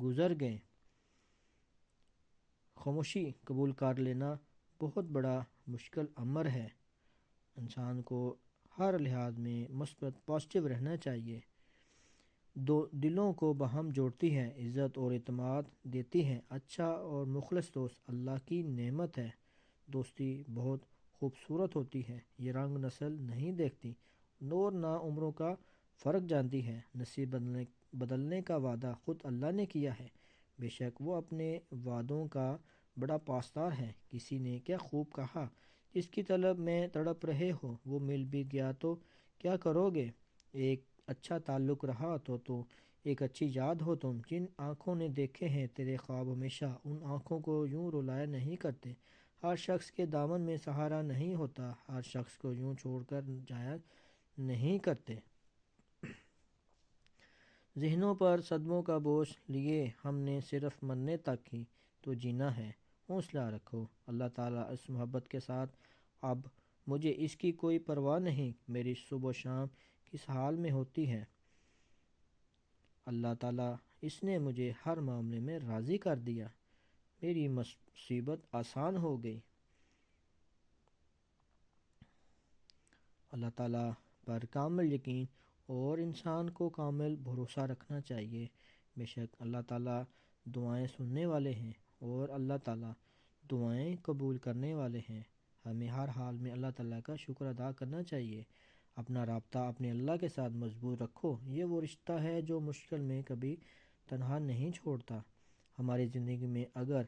گزر گئے۔ خاموشی قبول کر لینا بہت بڑا مشکل امر ہے۔ انسان کو ہر لحاظ میں مثبت پازیٹیو رہنا چاہیے۔ دو دلوں کو باہم جوڑتی ہے، عزت اور اعتماد دیتی ہے۔ اچھا اور مخلص دوست اللہ کی نعمت ہے۔ دوستی بہت خوبصورت ہوتی ہے، یہ رنگ نسل نہیں دیکھتی، نور نہ عمروں کا فرق جانتی ہے۔ نصیب بدلنے کا وعدہ خود اللہ نے کیا ہے، بے شک وہ اپنے وعدوں کا بڑا پاسدار ہے۔ کسی نے کیا خوب کہا، جس کی طلب میں تڑپ رہے ہو وہ مل بھی گیا تو کیا کرو گے؟ ایک اچھا تعلق رہا تو ایک اچھی یاد ہو تم۔ جن آنکھوں نے دیکھے ہیں تیرے خواب ہمیشہ، ان آنکھوں کو یوں رلایا نہیں کرتے۔ ہر شخص کے دامن میں سہارا نہیں ہوتا، ہر شخص کو یوں چھوڑ کر جایا نہیں کرتے۔ ذہنوں پر صدموں کا بوجھ لیے ہم نے صرف مرنے تک ہی تو جینا ہے۔ حوصلہ رکھو، اللہ تعالیٰ اس محبت کے ساتھ اب مجھے اس کی کوئی پرواہ نہیں، میری صبح و شام کس حال میں ہوتی ہے۔ اللہ تعالیٰ اس نے مجھے ہر معاملے میں راضی کر دیا، میری مصیبت آسان ہو گئی۔ اللہ تعالیٰ پر کامل یقین اور انسان کو کامل بھروسہ رکھنا چاہیے۔ بے شک اللہ تعالیٰ دعائیں سننے والے ہیں اور اللہ تعالیٰ دعائیں قبول کرنے والے ہیں۔ ہمیں ہر حال میں اللہ تعالیٰ کا شکر ادا کرنا چاہیے۔ اپنا رابطہ اپنے اللہ کے ساتھ مضبوط رکھو، یہ وہ رشتہ ہے جو مشکل میں کبھی تنہا نہیں چھوڑتا۔ ہماری زندگی میں اگر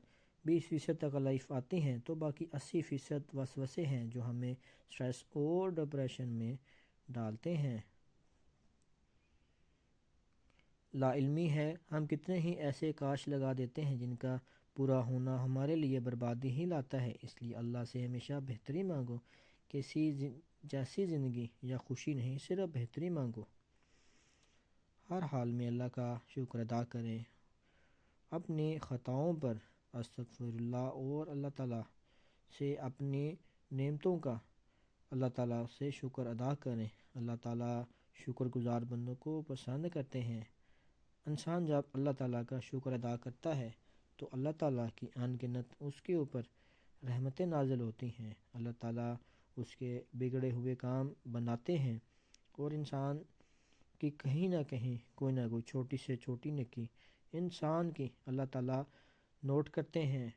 20% تکلیف آتی ہیں تو باقی 80% وسوسے ہیں جو ہمیں سٹریس اور ڈپریشن میں ڈالتے ہیں۔ لا علمی ہے، ہم کتنے ہی ایسے کاش لگا دیتے ہیں جن کا پورا ہونا ہمارے لیے بربادی ہی لاتا ہے۔ اس لیے اللہ سے ہمیشہ بہتری مانگو، کسی جیسی زندگی یا خوشی نہیں، صرف بہتری مانگو۔ ہر حال میں اللہ کا شکر ادا کریں، اپنی خطاؤں پر استغفر اللہ اور اللہ تعالیٰ سے اپنی نعمتوں کا اللہ تعالیٰ سے شکر ادا کریں۔ اللہ تعالیٰ شکر گزار بندوں کو پسند کرتے ہیں۔ انسان جب اللہ تعالیٰ کا شکر ادا کرتا ہے تو اللہ تعالیٰ کی ان گنت اس کے اوپر رحمتیں نازل ہوتی ہیں۔ اللہ تعالیٰ اس کے بگڑے ہوئے کام بناتے ہیں اور انسان کی کہیں نہ کہیں کوئی نہ کوئی چھوٹی سے چھوٹی نیکی انسان کی اللہ تعالیٰ نوٹ کرتے ہیں۔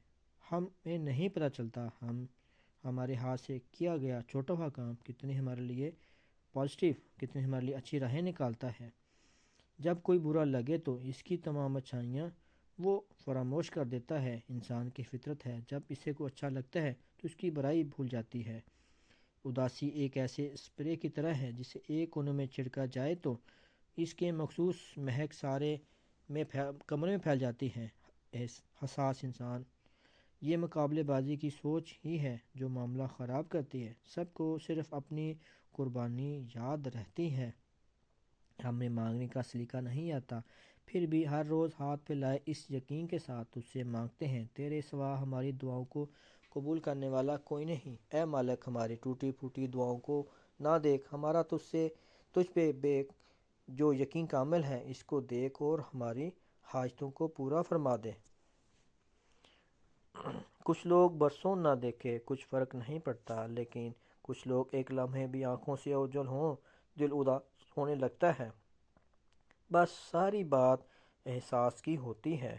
ہمیں نہیں پتہ چلتا ہمارے ہاتھ سے کیا گیا چھوٹا ہوا کام کتنے ہمارے لیے پازیٹیو، کتنے ہمارے لیے اچھی راہیں نکالتا ہے۔ جب کوئی برا لگے تو اس کی تمام اچھائیاں وہ فراموش کر دیتا ہے، انسان کی فطرت ہے۔ جب اسے کو اچھا لگتا ہے تو اس کی برائی بھول جاتی ہے۔ اداسی ایک ایسے اسپرے کی طرح ہے جسے ایک کونے میں چھڑکا جائے تو اس کے مخصوص مہک سارے کمرے میں پھیل جاتی ہے۔ حساس انسان، یہ مقابلے بازی کی سوچ ہی ہے جو معاملہ خراب کرتی ہے۔ سب کو صرف اپنی قربانی یاد رہتی ہے، ہمیں مانگنے کا سلیقہ نہیں آتا، پھر بھی ہر روز ہاتھ پہ لائے اس یقین کے ساتھ اس سے مانگتے ہیں، تیرے سوا ہماری دعاؤں کو قبول کرنے والا کوئی نہیں۔ اے مالک، ہماری ٹوٹی پھوٹی دعاؤں کو نہ دیکھ، ہمارا تجھ پہ جو یقین کامل ہے اس کو دیکھ اور ہماری حاجتوں کو پورا فرما دے۔ کچھ لوگ برسوں نہ دیکھے کچھ فرق نہیں پڑتا، لیکن کچھ لوگ ایک لمحے بھی آنکھوں سے اوجھل ہوں دل اداس ہونے لگتا ہے۔ بس ساری بات احساس کی ہوتی ہے۔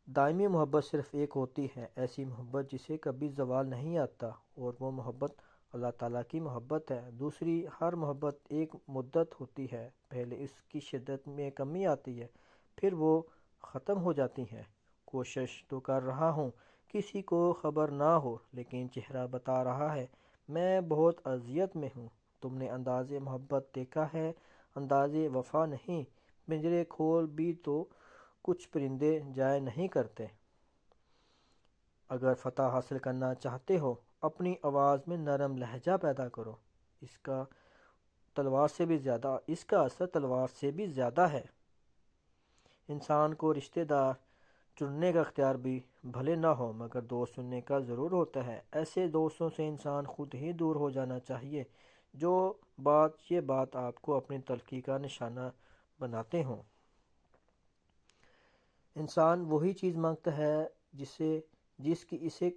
دائمی محبت صرف ایک ہوتی ہے، ایسی محبت جسے کبھی زوال نہیں آتا، اور وہ محبت اللہ تعالیٰ کی محبت ہے۔ دوسری ہر محبت ایک مدت ہوتی ہے، پہلے اس کی شدت میں کمی آتی ہے، پھر وہ ختم ہو جاتی ہے۔ کوشش تو کر رہا ہوں کسی کو خبر نہ ہو، لیکن چہرہ بتا رہا ہے میں بہت اذیت میں ہوں۔ تم نے انداز محبت دیکھا ہے، انداز وفا نہیں۔ پنجرے کھول بھی تو کچھ پرندے جائے نہیں کرتے۔ اگر فتح حاصل کرنا چاہتے ہو اپنی آواز میں نرم لہجہ پیدا کرو، اس کا اثر تلوار سے بھی زیادہ ہے۔ انسان کو رشتہ دار چننے کا اختیار بھی بھلے نہ ہو مگر دوست چننے کا ضرور ہوتا ہے۔ ایسے دوستوں سے انسان خود ہی دور ہو جانا چاہیے جو یہ بات آپ کو اپنی تلخی کا نشانہ بناتے ہوں۔ انسان وہی چیز مانگتا ہے جس کی اسے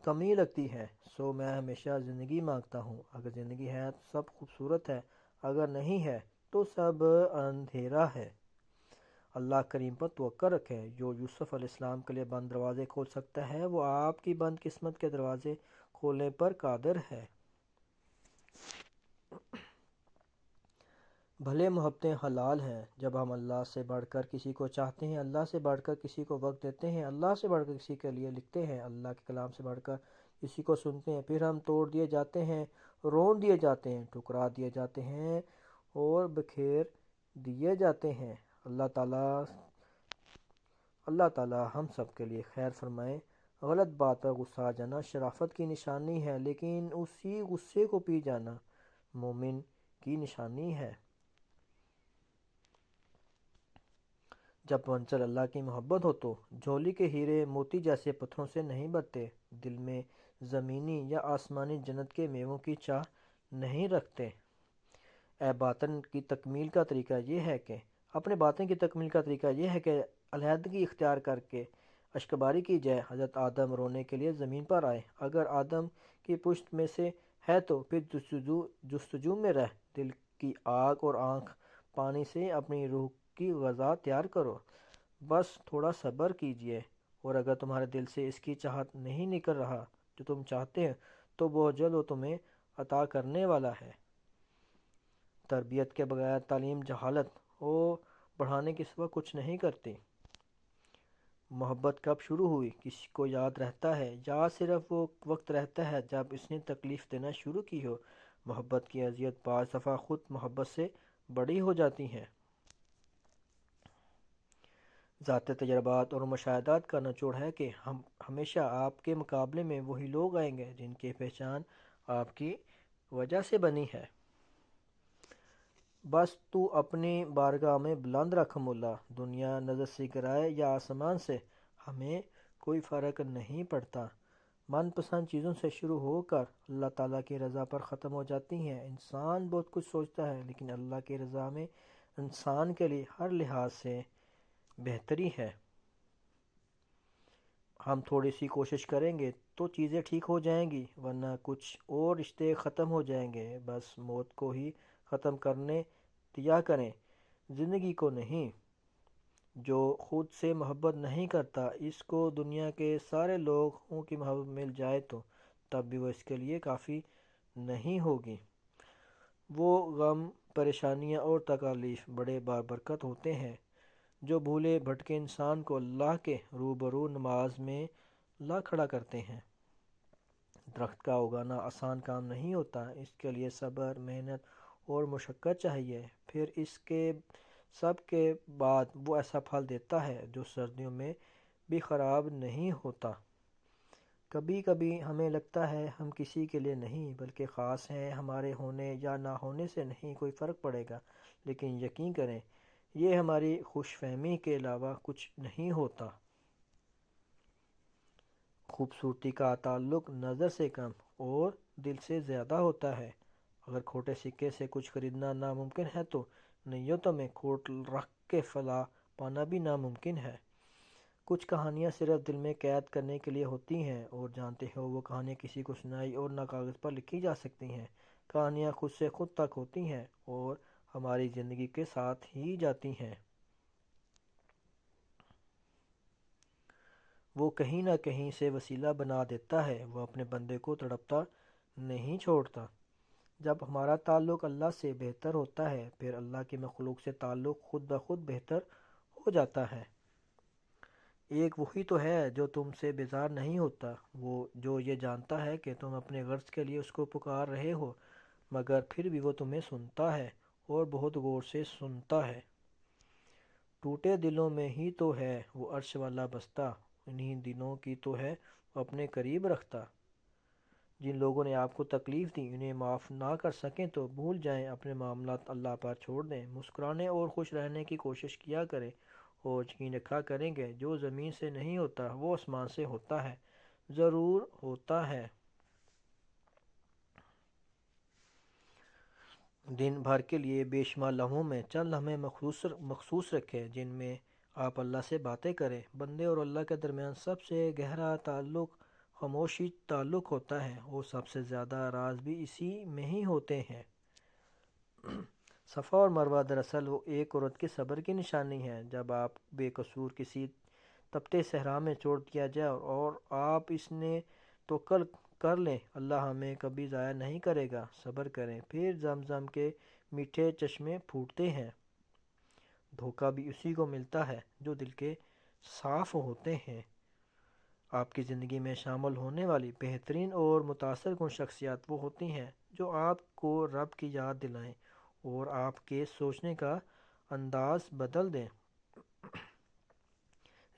کمی لگتی ہے۔ سو میں ہمیشہ زندگی مانگتا ہوں۔ اگر زندگی ہے تو سب خوبصورت ہے، اگر نہیں ہے تو سب اندھیرا ہے۔ اللہ کریم پر توقع رکھیں، جو یوسف علیہ السلام کے لیے بند دروازے کھول سکتا ہے وہ آپ کی بند قسمت کے دروازے کھولنے پر قادر ہے۔ بھلے محبتیں حلال ہیں، جب ہم اللہ سے بڑھ کر کسی کو چاہتے ہیں، اللہ سے بڑھ کر کسی کو وقت دیتے ہیں، اللہ سے بڑھ کر کسی کے لیے لکھتے ہیں، اللہ کے کلام سے بڑھ کر کسی کو سنتے ہیں، پھر ہم توڑ دیے جاتے ہیں، رون دیے جاتے ہیں، ٹکرا دیے جاتے ہیں اور بکھیر دیے جاتے ہیں۔ اللہ تعالی ہم سب کے لیے خیر فرمائے۔ غلط بات پر غصہ آ جانا شرافت کی نشانی ہے، لیکن اسی غصے کو پی جانا مومن کی نشانی ہے۔ جب منزل اللہ کی محبت ہو تو جھولی کے ہیرے موتی جیسے پتھروں سے نہیں بھرتے، دل میں زمینی یا آسمانی جنت کے میووں کی چاہ نہیں رکھتے۔ باطن کی تکمیل کا طریقہ یہ ہے کہ علیحدگی اختیار کر کے اشکباری کی جائے۔ حضرت آدم رونے کے لیے زمین پر آئے، اگر آدم کی پشت میں سے ہے تو پھر جستجو میں رہ، دل کی آگ اور آنکھ پانی سے اپنی روح کی غذا تیار کرو۔ بس تھوڑا صبر کیجئے، اور اگر تمہارے دل سے اس کی چاہت نہیں نکل رہا جو تم چاہتے ہو تو بہت جلد وہ تمہیں عطا کرنے والا ہے۔ تربیت کے بغیر تعلیم جہالت اور بڑھانے کے سوا کچھ نہیں کرتی۔ محبت کب شروع ہوئی کسی کو یاد رہتا ہے؟ یاد صرف وہ وقت رہتا ہے جب اس نے تکلیف دینا شروع کی ہو۔ محبت کی اذیت بعض دفعہ خود محبت سے بڑی ہو جاتی ہے۔ ذاتی تجربات اور مشاہدات کا نچوڑ ہے کہ ہمیشہ آپ کے مقابلے میں وہی لوگ آئیں گے جن کی پہچان آپ کی وجہ سے بنی ہے۔ بس تو اپنی بارگاہ میں بلند رکھ مولا، دنیا نظر سے گرائے یا آسمان سے، ہمیں کوئی فرق نہیں پڑتا۔ من پسند چیزوں سے شروع ہو کر اللہ تعالیٰ کی رضا پر ختم ہو جاتی ہیں۔ انسان بہت کچھ سوچتا ہے، لیکن اللہ کی رضا میں انسان کے لیے ہر لحاظ سے بہتری ہے۔ ہم تھوڑی سی کوشش کریں گے تو چیزیں ٹھیک ہو جائیں گی، ورنہ کچھ اور رشتے ختم ہو جائیں گے۔ بس موت کو ہی ختم کرنے دیا کریں، زندگی کو نہیں۔ جو خود سے محبت نہیں کرتا، اس کو دنیا کے سارے لوگوں کی محبت مل جائے تو تب بھی وہ اس کے لیے کافی نہیں ہوگی۔ وہ غم، پریشانیاں اور تکالیف بڑے بابرکت ہوتے ہیں جو بھولے بھٹکے انسان کو اللہ کے روبرو نماز میں لا کھڑا کرتے ہیں۔ درخت کا اگانا آسان کام نہیں ہوتا، اس کے لیے صبر، محنت اور مشقت چاہیے، پھر اس کے سب کے بعد وہ ایسا پھل دیتا ہے جو سردیوں میں بھی خراب نہیں ہوتا۔ کبھی کبھی ہمیں لگتا ہے ہم کسی کے لیے نہیں بلکہ خاص ہیں، ہمارے ہونے یا نہ ہونے سے نہیں کوئی فرق پڑے گا، لیکن یقین کریں یہ ہماری خوش فہمی کے علاوہ کچھ نہیں ہوتا۔ خوبصورتی کا تعلق نظر سے کم اور دل سے زیادہ ہوتا ہے۔ اگر کھوٹے سکے سے کچھ خریدنا ناممکن ہے تو نیتوں میں کھوٹ رکھ کے فلاح پانا بھی ناممکن ہے۔ کچھ کہانیاں صرف دل میں قید کرنے کے لیے ہوتی ہیں، اور جانتے ہو وہ کہانیاں کسی کو سنائی اور نہ کاغذ پر لکھی جا سکتی ہیں۔ کہانیاں خود سے خود تک ہوتی ہیں اور ہماری زندگی کے ساتھ ہی جاتی ہیں۔ وہ کہیں نہ کہیں سے وسیلہ بنا دیتا ہے، وہ اپنے بندے کو تڑپتا نہیں چھوڑتا۔ جب ہمارا تعلق اللہ سے بہتر ہوتا ہے، پھر اللہ کی مخلوق سے تعلق خود بخود بہتر ہو جاتا ہے۔ ایک وہی تو ہے جو تم سے بیزار نہیں ہوتا، وہ جو یہ جانتا ہے کہ تم اپنے غرض کے لیے اس کو پکار رہے ہو، مگر پھر بھی وہ تمہیں سنتا ہے اور بہت غور سے سنتا ہے۔ ٹوٹے دلوں میں ہی تو ہے وہ عرش والا بستا، انہی دلوں کی تو ہے وہ اپنے قریب رکھتا۔ جن لوگوں نے آپ کو تکلیف دی انہیں معاف نہ کر سکیں تو بھول جائیں، اپنے معاملات اللہ پر چھوڑ دیں، مسکرانے اور خوش رہنے کی کوشش کیا کریں، اور یقین رکھا کریں کہ جو زمین سے نہیں ہوتا وہ آسمان سے ہوتا ہے، ضرور ہوتا ہے۔ دن بھر کے لیے بے شمار لمحوں میں چند لمحے مخصوص رکھیں جن میں آپ اللہ سے باتیں کریں۔ بندے اور اللہ کے درمیان سب سے گہرا تعلق خاموشی تعلق ہوتا ہے، اور سب سے زیادہ راز بھی اسی میں ہی ہوتے ہیں۔ صفا اور مروہ دراصل وہ ایک عورت کے صبر کی نشانی ہے۔ جب آپ بے قصور کسی تپتے صحرا میں چھوڑ دیا جائے اور آپ اس نے توکل کر لیں، اللہ ہمیں کبھی ضائع نہیں کرے گا، صبر کریں، پھر زمزم کے میٹھے چشمے پھوٹتے ہیں۔ دھوکہ بھی اسی کو ملتا ہے جو دل کے صاف ہوتے ہیں۔ آپ کی زندگی میں شامل ہونے والی بہترین اور متاثر کن شخصیات وہ ہوتی ہیں جو آپ کو رب کی یاد دلائیں اور آپ کے سوچنے کا انداز بدل دیں۔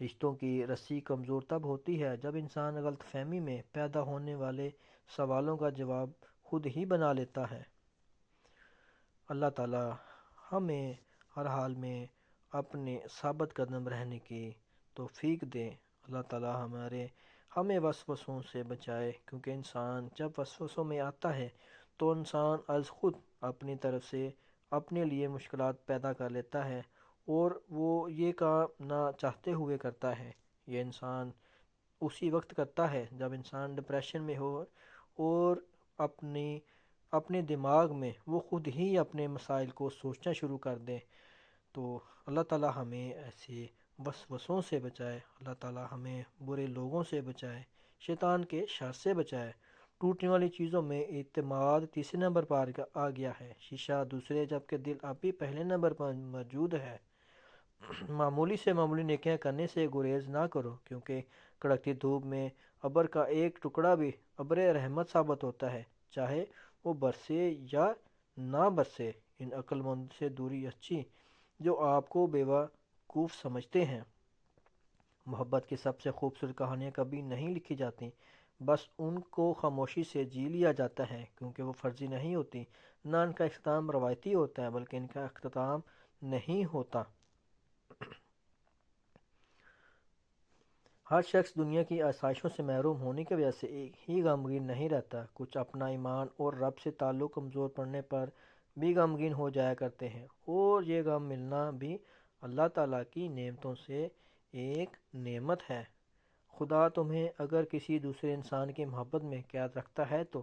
رشتوں کی رسی کمزور تب ہوتی ہے جب انسان غلط فہمی میں پیدا ہونے والے سوالوں کا جواب خود ہی بنا لیتا ہے۔ اللہ تعالی ہمیں ہر حال میں اپنے ثابت قدم رہنے کی توفیق دے۔ اللہ تعالی ہمیں وسوسوں سے بچائے، کیونکہ انسان جب وسوسوں میں آتا ہے تو انسان از خود اپنی طرف سے اپنے لیے مشکلات پیدا کر لیتا ہے، اور وہ یہ کام نہ چاہتے ہوئے کرتا ہے۔ یہ انسان اسی وقت کرتا ہے جب انسان ڈپریشن میں ہو اور اپنے دماغ میں وہ خود ہی اپنے مسائل کو سوچنا شروع کر دے۔ تو اللہ تعالی ہمیں ایسے وسوسوں سے بچائے، اللہ تعالی ہمیں برے لوگوں سے بچائے، شیطان کے شر سے بچائے۔ ٹوٹنے والی چیزوں میں اعتماد تیسرے نمبر پر آ گیا ہے، شیشہ دوسرے، جبکہ دل ابھی پہلے نمبر پر موجود ہے۔ معمولی سے معمولی نیکیاں کرنے سے گریز نہ کرو، کیونکہ کڑکتی دھوپ میں ابر کا ایک ٹکڑا بھی ابر رحمت ثابت ہوتا ہے، چاہے وہ برسے یا نہ برسے۔ ان عقل مند سے دوری اچھی جو آپ کو بیوقوف سمجھتے ہیں۔ محبت کی سب سے خوبصورت کہانیاں کبھی نہیں لکھی جاتی، بس ان کو خاموشی سے جی لیا جاتا ہے، کیونکہ وہ فرضی نہیں ہوتی، نہ ان کا اختتام روایتی ہوتا ہے بلکہ ان کا اختتام نہیں ہوتا۔ ہر شخص دنیا کی آسائشوں سے محروم ہونے کی وجہ سے ایک ہی غمگین نہیں رہتا، کچھ اپنا ایمان اور رب سے تعلق کمزور پڑنے پر بھی غمگین ہو جایا کرتے ہیں، اور یہ غم ملنا بھی اللہ تعالیٰ کی نعمتوں سے ایک نعمت ہے۔ خدا تمہیں اگر کسی دوسرے انسان کی محبت میں قید رکھتا ہے تو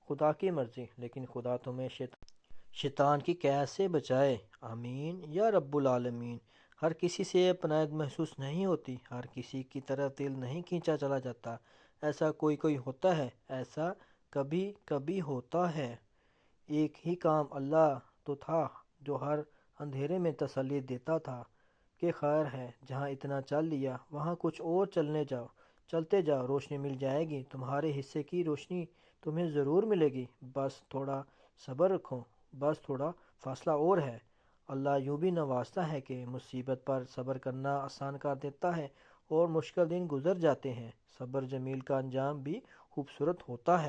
خدا کی مرضی، لیکن خدا تمہیں شیطان کی قید سے بچائے۔ آمین یا رب العالمین۔ ہر کسی سے پناہت محسوس نہیں ہوتی، ہر کسی کی طرف دل نہیں کھینچا چلا جاتا، ایسا کوئی ہوتا ہے، ایسا کبھی کبھی ہوتا ہے۔ ایک ہی کام اللہ تو تھا جو ہر اندھیرے میں تسلی دیتا تھا کہ خیر ہے، جہاں اتنا چل لیا وہاں کچھ اور چلتے جاؤ، روشنی مل جائے گی، تمہارے حصے کی روشنی تمہیں ضرور ملے گی، بس تھوڑا صبر رکھو، بس تھوڑا فاصلہ اور ہے۔ اللہ یوں بھی نوازتا ہے کہ مصیبت پر صبر کرنا آسان کر دیتا ہے اور مشکل دن گزر جاتے ہیں۔ صبر جمیل کا انجام بھی خوبصورت ہوتا ہے۔